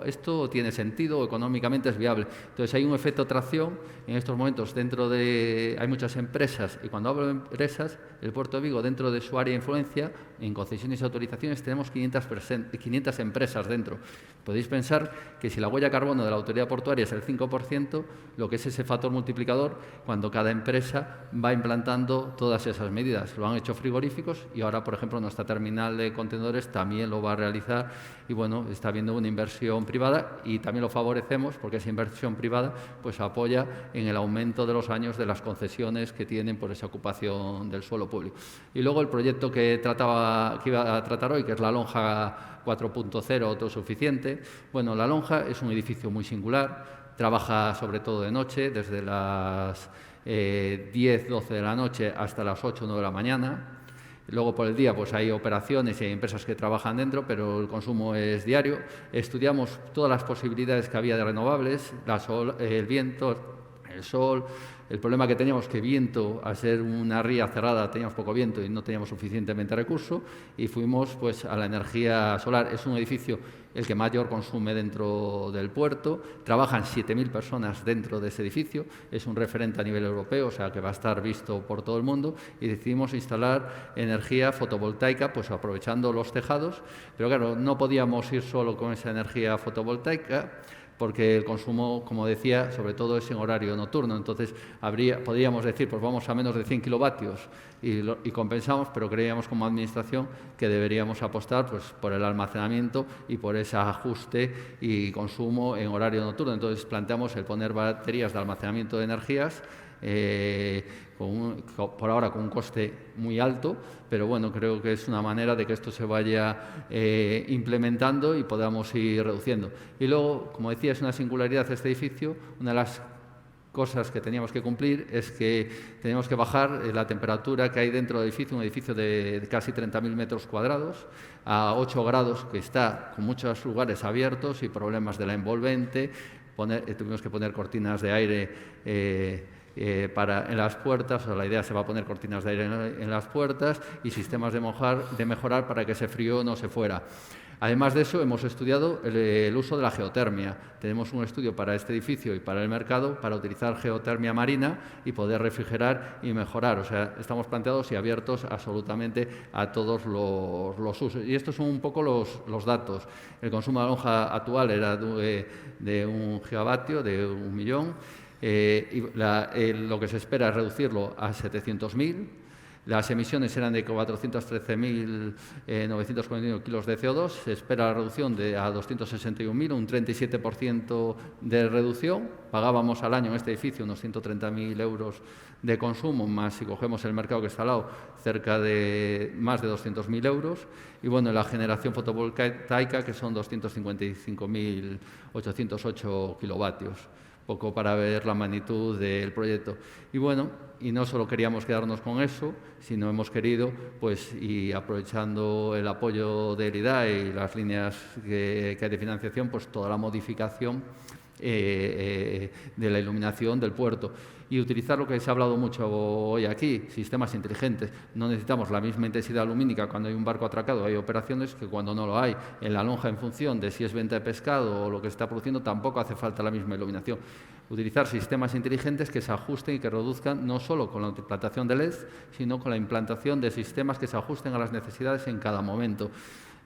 esto tiene sentido, económicamente es viable. Entonces hay un efecto tracción en estos momentos hay muchas empresas, y cuando hablo de empresas, el Puerto de Vigo, dentro de su área de influencia, en concesiones y autorizaciones, tenemos 500 empresas dentro. Podéis pensar que si la huella de carbono de la autoridad portuaria es el 5%, lo que es ese factor multiplicador, cuando cada empresa va implantando todas esas medidas. Lo han hecho frigoríficos y ahora, por ejemplo, nuestra terminal de contenedores también lo va a realizar, y bueno, está habiendo una inversión privada y también lo favorecemos porque esa inversión privada pues apoya en el aumento de los años de las concesiones que tienen por esa ocupación del suelo público. Y luego el proyecto que iba a tratar hoy, que es la lonja 4.0 autosuficiente. Bueno, la lonja es un edificio muy singular, trabaja sobre todo de noche, desde las 10, 12 de la noche hasta las 8, 9 de la mañana. Luego por el día pues hay operaciones y hay empresas que trabajan dentro, pero el consumo es diario. Estudiamos todas las posibilidades que había de renovables, el viento, el sol. El problema que teníamos que viento, al ser una ría cerrada, teníamos poco viento y no teníamos suficientemente recurso, y fuimos pues a la energía solar. Es un edificio el que mayor consume dentro del puerto, trabajan 7.000 personas dentro de ese edificio, es un referente a nivel europeo, o sea que va a estar visto por todo el mundo, y decidimos instalar energía fotovoltaica pues aprovechando los tejados, pero claro, no podíamos ir solo con esa energía fotovoltaica, porque el consumo, como decía, sobre todo es en horario nocturno. Entonces, podríamos decir, pues vamos a menos de 100 kilovatios y compensamos, pero creíamos como Administración que deberíamos apostar pues, por el almacenamiento y por ese ajuste y consumo en horario nocturno. Entonces, planteamos el poner baterías de almacenamiento de energías, por ahora con un coste muy alto, pero bueno, creo que es una manera de que esto se vaya implementando y podamos ir reduciendo. Y luego, como decía, es una singularidad este edificio, una de las cosas que teníamos que cumplir es que teníamos que bajar la temperatura que hay dentro del edificio, un edificio de casi 30.000 metros cuadrados, a 8 grados, que está con muchos lugares abiertos y problemas de la envolvente. Tuvimos que poner cortinas de aire en las puertas, o la idea se va a poner cortinas de aire en las puertas y sistemas de mejorar para que ese frío no se fuera. Además de eso, hemos estudiado el uso de la geotermia. Tenemos un estudio para este edificio y para el mercado para utilizar geotermia marina y poder refrigerar y mejorar. O sea, estamos planteados y abiertos absolutamente a todos los usos. Y estos son un poco los datos. El consumo de la lonja actual era de 1 gigavatio, de 1 millón. Lo que se espera es reducirlo a 700.000. Las emisiones eran de 413.941 kilos de CO2. Se espera la reducción a 261.000, un 37% de reducción. Pagábamos al año en este edificio unos 130.000 euros de consumo, más si cogemos el mercado que está al lado, cerca de más de 200.000 euros. Y bueno, la generación fotovoltaica, que son 255.808 kilovatios. Poco para ver la magnitud del proyecto. Y bueno, y no solo queríamos quedarnos con eso, sino hemos querido, pues, y aprovechando el apoyo del IDAE y las líneas que hay de financiación, pues toda la modificación de la iluminación del puerto. Y utilizar lo que se ha hablado mucho hoy aquí, sistemas inteligentes. No necesitamos la misma intensidad lumínica cuando hay un barco atracado, hay operaciones, que cuando no lo hay. En la lonja, en función de si es venta de pescado o lo que se está produciendo, tampoco hace falta la misma iluminación. Utilizar sistemas inteligentes que se ajusten y que reduzcan no solo con la implantación de LED, sino con la implantación de sistemas que se ajusten a las necesidades en cada momento.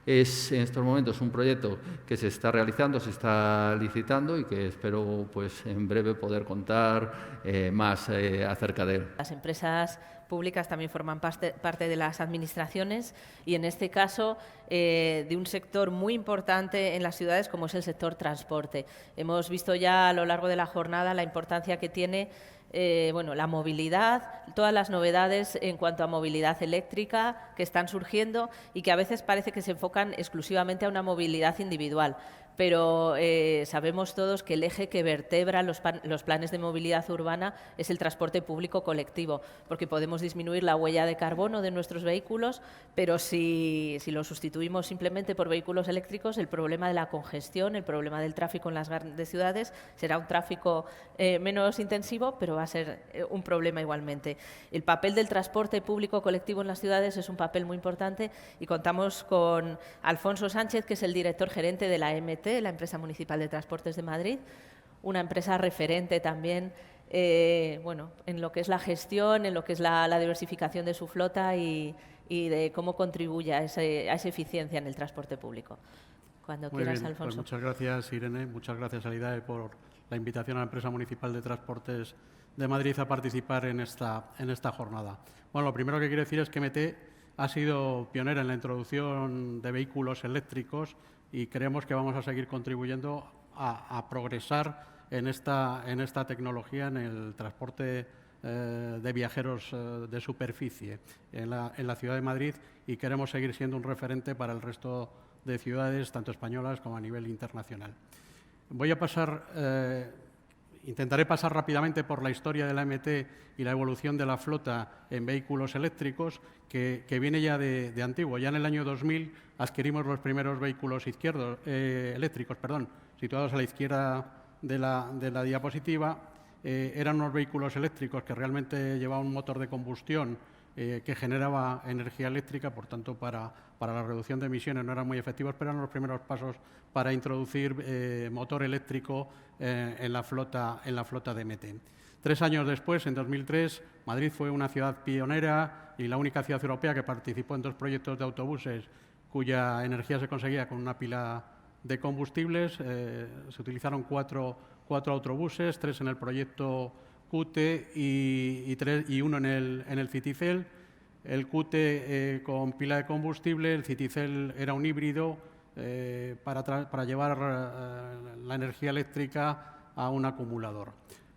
Es en estos momentos un proyecto que se está realizando, se está licitando y que espero, pues, en breve poder contar más acerca de él. Las empresas públicas también forman parte de las administraciones y, en este caso, de un sector muy importante en las ciudades como es el sector transporte. Hemos visto ya a lo largo de la jornada la importancia que tiene la movilidad, todas las novedades en cuanto a movilidad eléctrica que están surgiendo y que a veces parece que se enfocan exclusivamente a una movilidad individual. Pero sabemos todos que el eje que vertebra los planes de movilidad urbana es el transporte público colectivo, porque podemos disminuir la huella de carbono de nuestros vehículos, pero si lo sustituimos simplemente por vehículos eléctricos, el problema de la congestión, el problema del tráfico en las grandes ciudades será un tráfico menos intensivo, pero va a ser un problema igualmente. El papel del transporte público colectivo en las ciudades es un papel muy importante y contamos con Alfonso Sánchez, que es el director gerente de la EMT, la Empresa Municipal de Transportes de Madrid, una empresa referente también en lo que es la gestión, en lo que es la diversificación de su flota y de cómo contribuye a esa eficiencia en el transporte público. Cuando Muy quieras, bien, Alfonso. pues muchas gracias, Irene. Muchas gracias al IDAE por la invitación a la Empresa Municipal de Transportes de Madrid a participar en esta jornada. Bueno, lo primero que quiero decir es que MT ha sido pionera en la introducción de vehículos eléctricos y creemos que vamos a seguir contribuyendo a progresar en esta tecnología en el transporte de viajeros de superficie en la ciudad de Madrid, y queremos seguir siendo un referente para el resto de ciudades, tanto españolas como a nivel internacional. Intentaré pasar rápidamente por la historia de la MT y la evolución de la flota en vehículos eléctricos, que viene ya de antiguo. Ya en el año 2000 adquirimos los primeros vehículos eléctricos, situados a la izquierda de la diapositiva. Eran unos vehículos eléctricos que realmente llevaban un motor de combustión que generaba energía eléctrica, por tanto, para la reducción de emisiones no eran muy efectivos, pero eran los primeros pasos para introducir motor eléctrico en la flota de MT. 3 años después, en 2003, Madrid fue una ciudad pionera y la única ciudad europea que participó en 2 proyectos de autobuses cuya energía se conseguía con una pila de combustibles. Se utilizaron 4 autobuses, 3 en el proyecto CUTE y 1 en el Citicel. El CUTE con pila de combustible, el Citicel era un híbrido para llevar la energía eléctrica a un acumulador.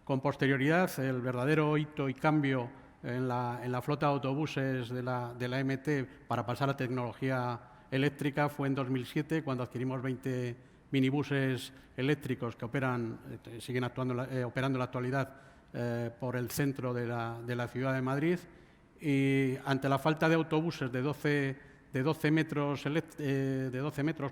Con posterioridad, el verdadero hito y cambio en la flota de autobuses de la MT para pasar a tecnología eléctrica fue en 2007, cuando adquirimos 20 minibuses eléctricos que siguen operando en la actualidad por el centro de la ciudad de Madrid. Y ante la falta de autobuses de 12 metros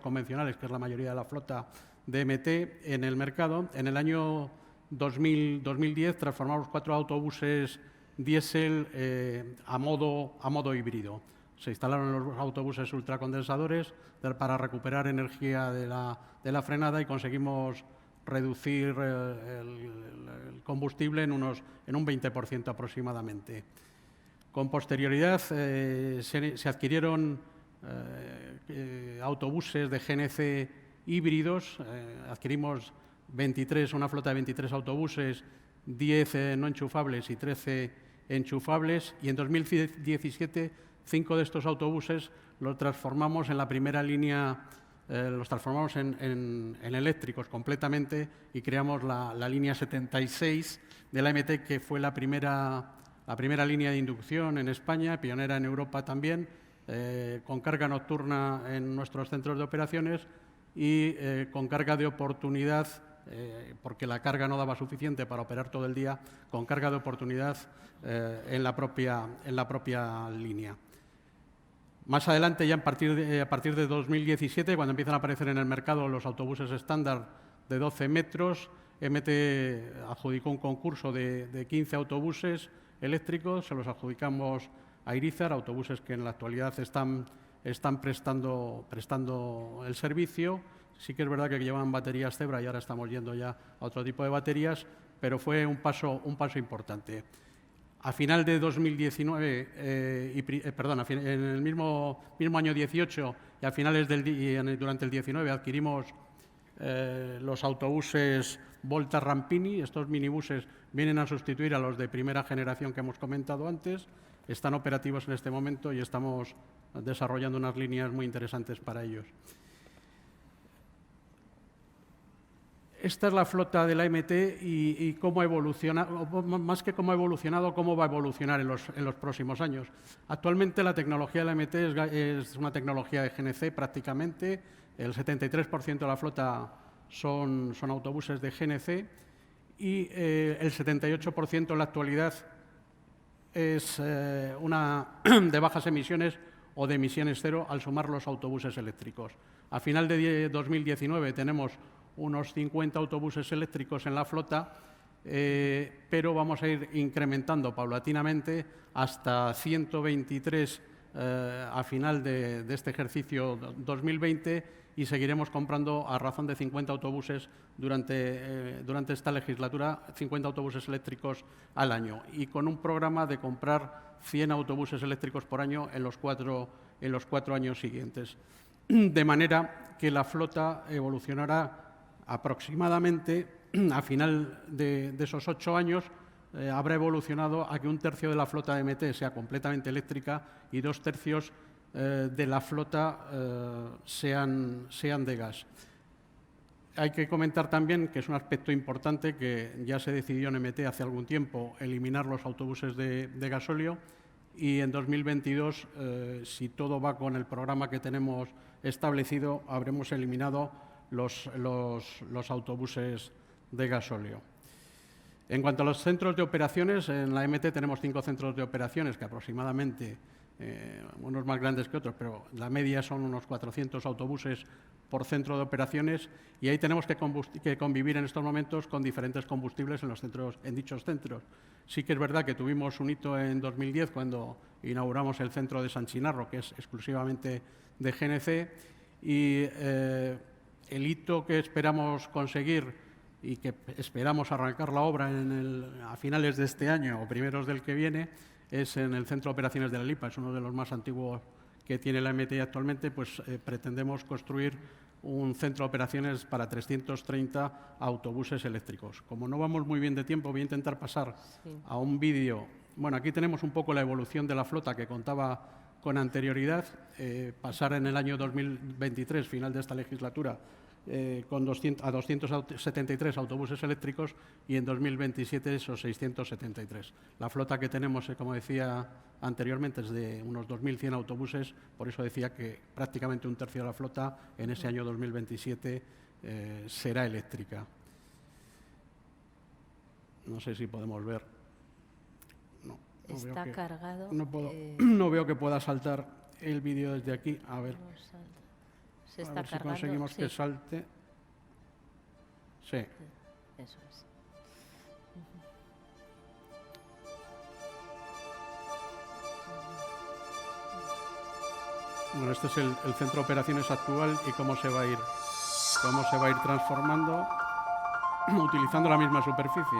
convencionales, que es la mayoría de la flota de MT en el mercado, en el año 2010 transformamos 4 autobuses diésel a modo híbrido. Se instalaron los autobuses ultracondensadores para recuperar energía de la frenada y conseguimos reducir el combustible en un 20% aproximadamente. Con posterioridad se adquirieron autobuses de GNC híbridos, adquirimos una flota de 23 autobuses, 10 no enchufables y 13 enchufables, y en 2017 5 de estos autobuses los transformamos en la primera línea, los transformamos en eléctricos completamente y creamos la línea 76 de la MT, que fue la primera línea de inducción en España, pionera en Europa también, con carga nocturna en nuestros centros de operaciones y con carga de oportunidad, porque la carga no daba suficiente para operar todo el día, con carga de oportunidad en la propia línea. Más adelante, ya a partir de 2017, cuando empiezan a aparecer en el mercado los autobuses estándar de 12 metros, MT adjudicó un concurso de 15 autobuses eléctricos, se los adjudicamos a Irizar, autobuses que en la actualidad están prestando el servicio. Sí que es verdad que llevaban baterías Zebra y ahora estamos yendo ya a otro tipo de baterías, pero fue un paso importante. A final de 2019, en el mismo año 18 y a finales durante el 19 adquirimos los autobuses Volta Rampini. Estos minibuses vienen a sustituir a los de primera generación que hemos comentado antes. Están operativos en este momento y estamos desarrollando unas líneas muy interesantes para ellos. Esta es la flota de la MT y cómo ha evolucionado, más que cómo ha evolucionado, cómo va a evolucionar en los próximos años. Actualmente la tecnología de la MT es una tecnología de GNC prácticamente. El 73% de la flota son autobuses de GNC y el 78% en la actualidad es de bajas emisiones o de emisiones cero al sumar los autobuses eléctricos. A final de 2019 tenemos unos 50 autobuses eléctricos en la flota, pero vamos a ir incrementando paulatinamente hasta 123 a final de este ejercicio 2020 y seguiremos comprando a razón de 50 autobuses durante esta legislatura, 50 autobuses eléctricos al año y con un programa de comprar 100 autobuses eléctricos por año en los cuatro años siguientes. De manera que la flota evolucionará aproximadamente, a final de esos 8 años, habrá evolucionado a que 1/3 de la flota de MT sea completamente eléctrica y 2/3 de la flota sean de gas. Hay que comentar también que es un aspecto importante que ya se decidió en MT hace algún tiempo eliminar los autobuses de gasóleo y en 2022, si todo va con el programa que tenemos establecido, habremos eliminado los autobuses de gasóleo. En cuanto a los centros de operaciones, en la MT tenemos 5 centros de operaciones que aproximadamente, unos más grandes que otros, pero la media son unos 400 autobuses por centro de operaciones y ahí tenemos que convivir en estos momentos con diferentes combustibles en dichos centros. Sí que es verdad que tuvimos un hito en 2010 cuando inauguramos el centro de San Chinarro, que es exclusivamente de GNC, y el hito que esperamos conseguir y que esperamos arrancar la obra a finales de este año o primeros del que viene es en el Centro de Operaciones de la LIPA, es uno de los más antiguos que tiene la MT actualmente, pues pretendemos construir un centro de operaciones para 330 autobuses eléctricos. Como no vamos muy bien de tiempo, voy a intentar pasar a un vídeo. Bueno, aquí tenemos un poco la evolución de la flota que contaba con anterioridad, pasar en el año 2023, final de esta legislatura, a 273 autobuses eléctricos y en 2027 esos 673. La flota que tenemos, como decía anteriormente, es de unos 2.100 autobuses, por eso decía que prácticamente 1/3 de la flota en ese año 2027 será eléctrica. No sé si podemos ver. No Está cargado. No veo que pueda saltar el vídeo desde aquí. A ver, No salta. Se a está ver si cargando. conseguimos Sí, que salte. Sí. eso es. Bueno, este es el centro de operaciones actual y cómo se va a ir transformando utilizando la misma superficie.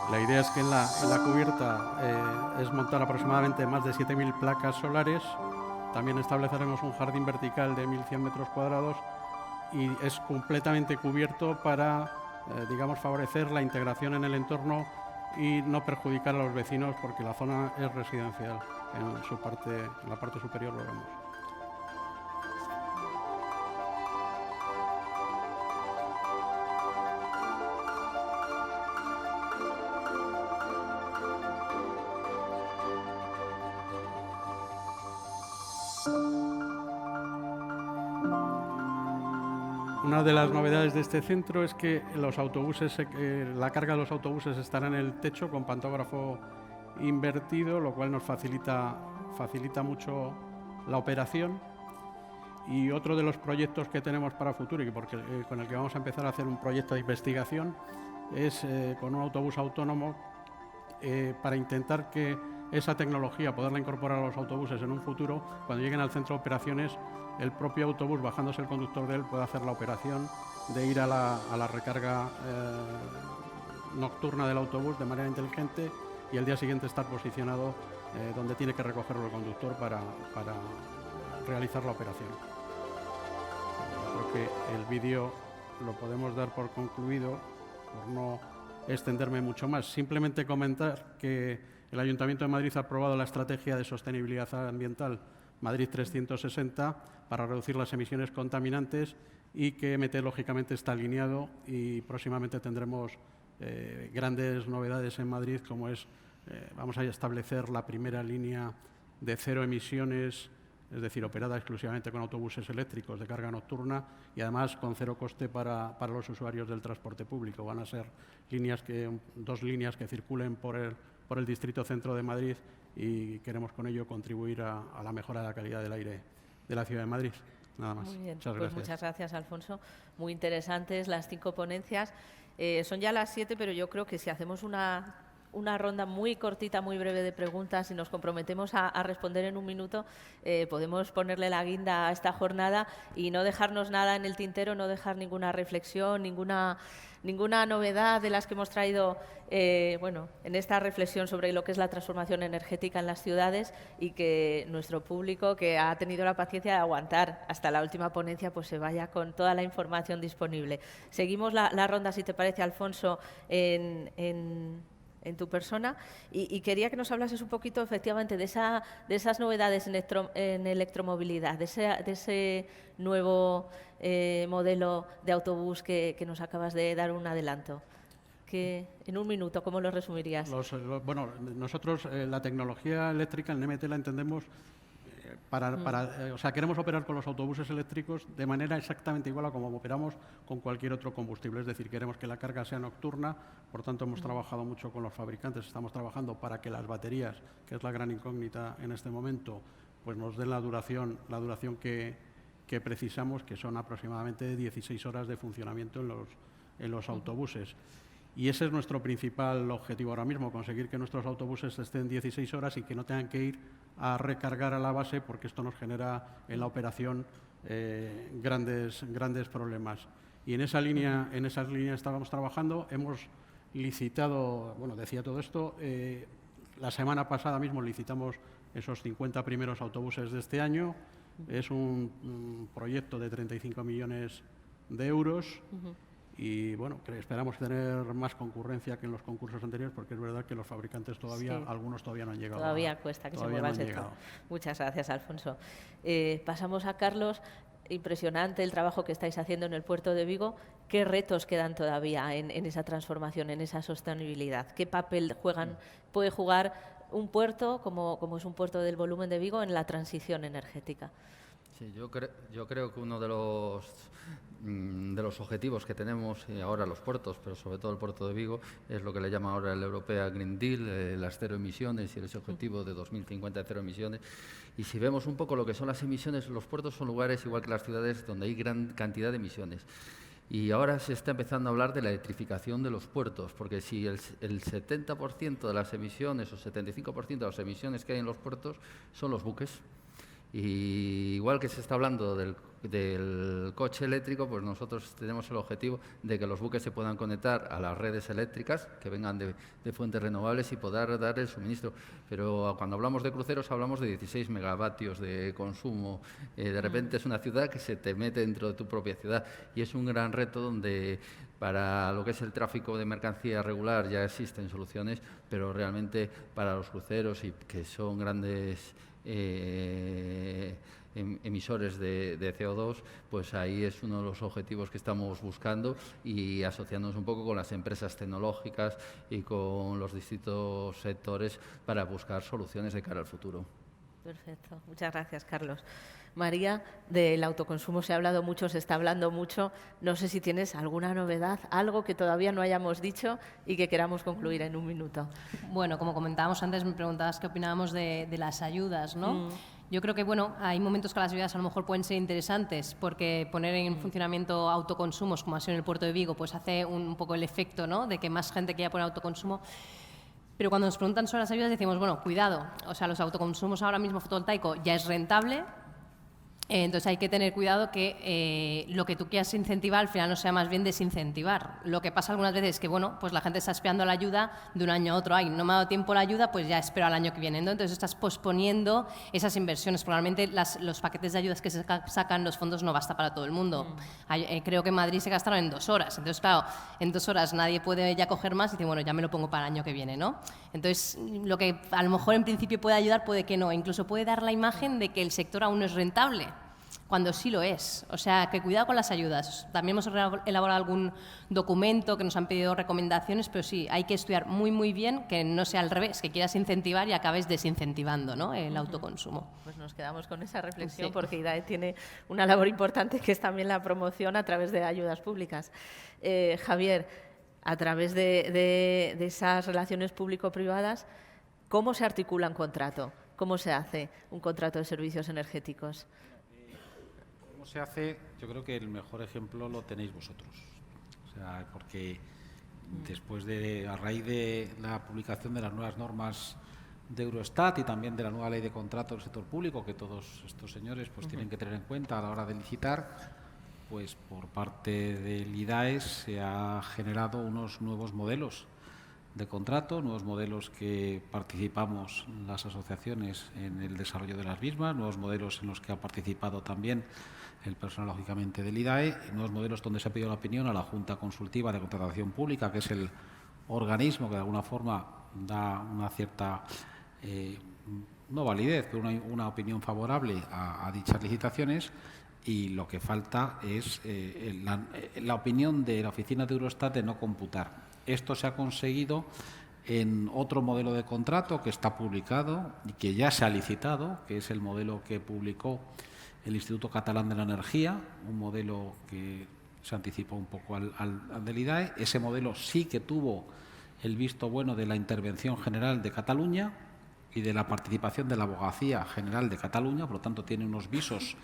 La idea es que en la cubierta es montar aproximadamente más de 7.000 placas solares. También estableceremos un jardín vertical de 1.100 metros cuadrados y es completamente cubierto para, digamos, favorecer la integración en el entorno y no perjudicar a los vecinos porque la zona es residencial. En la parte superior lo vemos. Una de las novedades de este centro es que los autobuses, la carga de los autobuses estará en el techo con pantógrafo invertido, lo cual nos facilita mucho la operación. Y otro de los proyectos que tenemos para futuro y con el que vamos a empezar a hacer un proyecto de investigación es con un autobús autónomo para intentar que esa tecnología, poderla incorporar a los autobuses en un futuro, cuando lleguen al centro de operaciones, el propio autobús, bajándose el conductor de él, puede hacer la operación de ir a la recarga nocturna del autobús de manera inteligente y el día siguiente estar posicionado donde tiene que recogerlo el conductor para realizar la operación. Creo que el vídeo lo podemos dar por concluido, por no extenderme mucho más. Simplemente comentar que el Ayuntamiento de Madrid ha aprobado la Estrategia de Sostenibilidad Ambiental Madrid 360 para reducir las emisiones contaminantes y que meteorológicamente está alineado y próximamente tendremos grandes novedades en Madrid, como es, vamos a establecer la primera línea de cero emisiones, es decir, operada exclusivamente con autobuses eléctricos de carga nocturna y además con cero coste para los usuarios del transporte público. Van a ser dos líneas que circulen por el distrito centro de Madrid y queremos con ello contribuir a la mejora de la calidad del aire de la ciudad de Madrid. Nada más. Muy bien, Muchas pues gracias. muchas gracias, Alfonso. Muy interesantes las 5 ponencias. Son ya las 7, pero yo creo que si hacemos una ronda muy cortita, muy breve de preguntas y nos comprometemos a responder en un minuto, podemos ponerle la guinda a esta jornada y no dejarnos nada en el tintero, no dejar ninguna reflexión, ninguna novedad de las que hemos traído en esta reflexión sobre lo que es la transformación energética en las ciudades y que nuestro público, que ha tenido la paciencia de aguantar hasta la última ponencia, pues se vaya con toda la información disponible. Seguimos la ronda, si te parece, Alfonso, en tu persona y quería que nos hablases un poquito efectivamente de esas novedades en electromovilidad, de ese nuevo modelo de autobús que nos acabas de dar un adelanto. Que, en un minuto, ¿cómo lo resumirías? Bueno, nosotros la tecnología eléctrica en NMT la entendemos o sea, queremos operar con los autobuses eléctricos de manera exactamente igual a como operamos con cualquier otro combustible. Es decir, queremos que la carga sea nocturna, por tanto hemos trabajado mucho con los fabricantes, estamos trabajando para que las baterías, que es la gran incógnita en este momento, pues nos den la duración que precisamos, que son aproximadamente 16 horas de funcionamiento en los autobuses. Y ese es nuestro principal objetivo ahora mismo, conseguir que nuestros autobuses estén 16 horas y que no tengan que ir a recargar a la base, porque esto nos genera en la operación grandes problemas. Y en esas líneas estábamos trabajando, hemos licitado, bueno, decía todo esto, la semana pasada mismo licitamos esos 50 primeros autobuses de este año Es un proyecto de 35 millones de euros y bueno, esperamos tener más concurrencia que en los concursos anteriores, porque es verdad que los fabricantes todavía, Sí. algunos todavía no han llegado. Todavía cuesta que se todavía mueva no el han sector. llegado. Muchas gracias, Alfonso. Pasamos a Carlos. Impresionante el trabajo que estáis haciendo en el puerto de Vigo. ¿Qué retos quedan todavía en esa transformación, en esa sostenibilidad? ¿Qué papel puede jugar un puerto, como es un puerto del volumen de Vigo, en la transición energética? Sí, yo creo que uno de los objetivos que tenemos ahora los puertos, pero sobre todo el puerto de Vigo, es lo que le llama ahora el European Green Deal, las cero emisiones y ese objetivo de 2050 de cero emisiones. Y si vemos un poco lo que son las emisiones, los puertos son lugares, igual que las ciudades, donde hay gran cantidad de emisiones. Y ahora se está empezando a hablar de la electrificación de los puertos, porque si el 70% de las emisiones o 75% de las emisiones que hay en los puertos son los buques. Y igual que se está hablando del coche eléctrico, pues nosotros tenemos el objetivo de que los buques se puedan conectar a las redes eléctricas que vengan de fuentes renovables y poder dar el suministro. Pero cuando hablamos de cruceros hablamos de 16 megavatios de consumo. De repente es una ciudad que se te mete dentro de tu propia ciudad y es un gran reto donde para lo que es el tráfico de mercancía regular ya existen soluciones, pero realmente para los cruceros, y que son grandes emisores de CO2, pues ahí es uno de los objetivos que estamos buscando y asociándonos un poco con las empresas tecnológicas y con los distintos sectores para buscar soluciones de cara al futuro. Perfecto. Muchas gracias, Carlos. María, del autoconsumo se ha hablado mucho, se está hablando mucho. No sé si tienes alguna novedad, algo que todavía no hayamos dicho y que queramos concluir en un minuto. Bueno, como comentábamos antes, me preguntabas qué opinábamos de las ayudas, ¿no? Yo creo que, bueno, hay momentos que las ayudas a lo mejor pueden ser interesantes, porque poner en funcionamiento autoconsumos, como ha sido en el puerto de Vigo, pues hace un poco el efecto, ¿no?, de que más gente quiera poner autoconsumo. Pero cuando nos preguntan sobre las ayudas decimos, bueno, cuidado, o sea, los autoconsumos ahora mismo fotovoltaico ya es rentable. Entonces hay que tener cuidado que lo que tú quieras incentivar al final no sea más bien desincentivar. Lo que pasa algunas veces es que, bueno, pues la gente está esperando la ayuda de un año a otro. Ay, no me ha dado tiempo la ayuda, pues ya espero al año que viene, ¿no? Entonces estás posponiendo esas inversiones. Probablemente los paquetes de ayudas que se sacan los fondos no basta para todo el mundo. Creo que en Madrid se gastaron en 2 horas. Entonces, claro, en 2 horas nadie puede ya coger más y dice, bueno, ya me lo pongo para el año que viene, ¿no? Entonces, lo que a lo mejor en principio puede ayudar, puede que no. Incluso puede dar la imagen de que el sector aún no es rentable, cuando sí lo es. O sea, que cuidado con las ayudas. También hemos elaborado algún documento que nos han pedido recomendaciones, pero sí, hay que estudiar muy, muy bien, que no sea al revés, que quieras incentivar y acabes desincentivando, ¿no?, el autoconsumo. Pues nos quedamos con esa reflexión, Sí. porque IDAE tiene una labor importante, que es también la promoción a través de ayudas públicas. Javier, a través de esas relaciones público-privadas, ¿cómo se articula un contrato? ¿Cómo se hace un contrato de servicios energéticos? ¿Cómo se hace? Yo creo que el mejor ejemplo lo tenéis vosotros. O sea, porque a raíz de la publicación de las nuevas normas de Eurostat y también de la nueva ley de contrato del sector público, que todos estos señores pues tienen que tener en cuenta a la hora de licitar, pues por parte del IDAE se ha generado unos nuevos modelos de contrato, nuevos modelos que participamos las asociaciones en el desarrollo de las mismas, nuevos modelos en los que ha participado también el personal, lógicamente, del IDAE, nuevos modelos donde se ha pedido la opinión a la Junta Consultiva de Contratación Pública, que es el organismo que de alguna forma da una cierta, no validez, pero una opinión favorable a dichas licitaciones. Y lo que falta es la opinión de la oficina de Eurostat de no computar. Esto se ha conseguido en otro modelo de contrato que está publicado y que ya se ha licitado, que es el modelo que publicó el Instituto Catalán de la Energía, un modelo que se anticipó un poco al del IDAE. Ese modelo sí que tuvo el visto bueno de la Intervención General de Cataluña y de la participación de la Abogacía General de Cataluña, por lo tanto tiene unos visos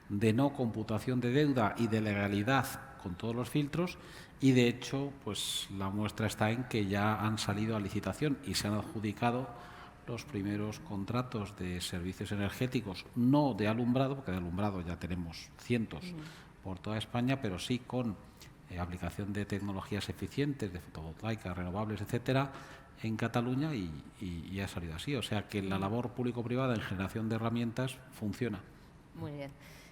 de no computación de deuda y de legalidad con todos los filtros, y de hecho pues la muestra está en que ya han salido a licitación y se han adjudicado los primeros contratos de servicios energéticos, no de alumbrado, porque de alumbrado ya tenemos cientos por toda España, pero sí con aplicación de tecnologías eficientes, de fotovoltaica, renovables, etcétera, en Cataluña, y ha salido así. O sea que la labor público-privada en generación de herramientas funciona. Muy bien.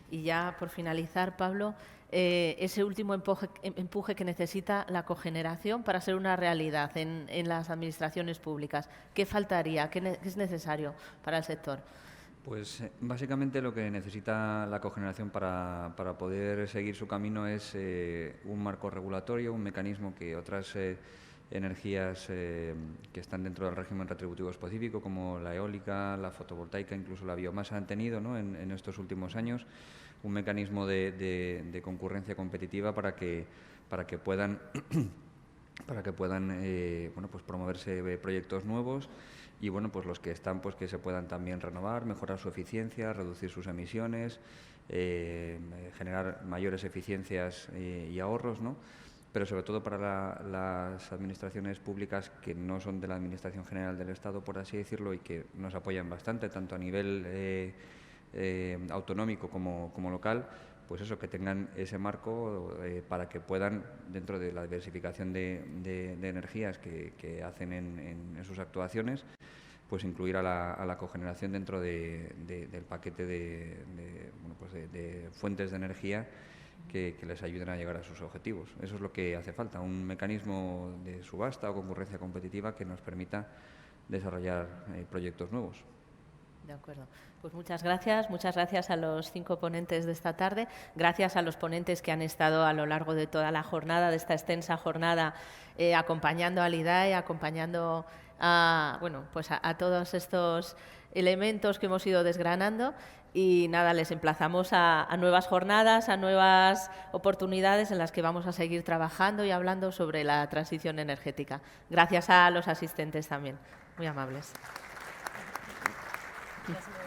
Y ya por finalizar, Pablo, ese último empuje que necesita la cogeneración para ser una realidad en las administraciones públicas. ¿Qué faltaría? ¿Qué es necesario para el sector? Pues básicamente lo que necesita la cogeneración para poder seguir su camino es un marco regulatorio, un mecanismo que otras energías que están dentro del régimen retributivo específico, como la eólica, la fotovoltaica, incluso la biomasa, han tenido, ¿no?, en estos últimos años, un mecanismo de concurrencia competitiva para que puedan bueno, pues promoverse proyectos nuevos y bueno, pues los que están, pues que se puedan también renovar, mejorar su eficiencia, reducir sus emisiones, generar mayores eficiencias y ahorros, ¿no? Pero sobre todo para las administraciones públicas que no son de la Administración General del Estado, por así decirlo, y que nos apoyan bastante, tanto a nivel autonómico como local, pues eso, que tengan ese marco para que puedan, dentro de la diversificación de energías que hacen en sus actuaciones, pues incluir a la cogeneración dentro del paquete de fuentes de energía que les ayuden a llegar a sus objetivos. Eso es lo que hace falta, un mecanismo de subasta o concurrencia competitiva que nos permita desarrollar proyectos nuevos. De acuerdo. Pues muchas gracias a los 5 ponentes de esta tarde, gracias a los ponentes que han estado a lo largo de toda la jornada, de esta extensa jornada, acompañando al IDAE, acompañando a todos estos elementos que hemos ido desgranando. Y nada, les emplazamos a nuevas jornadas, a nuevas oportunidades en las que vamos a seguir trabajando y hablando sobre la transición energética. Gracias a los asistentes también, muy amables. Gracias.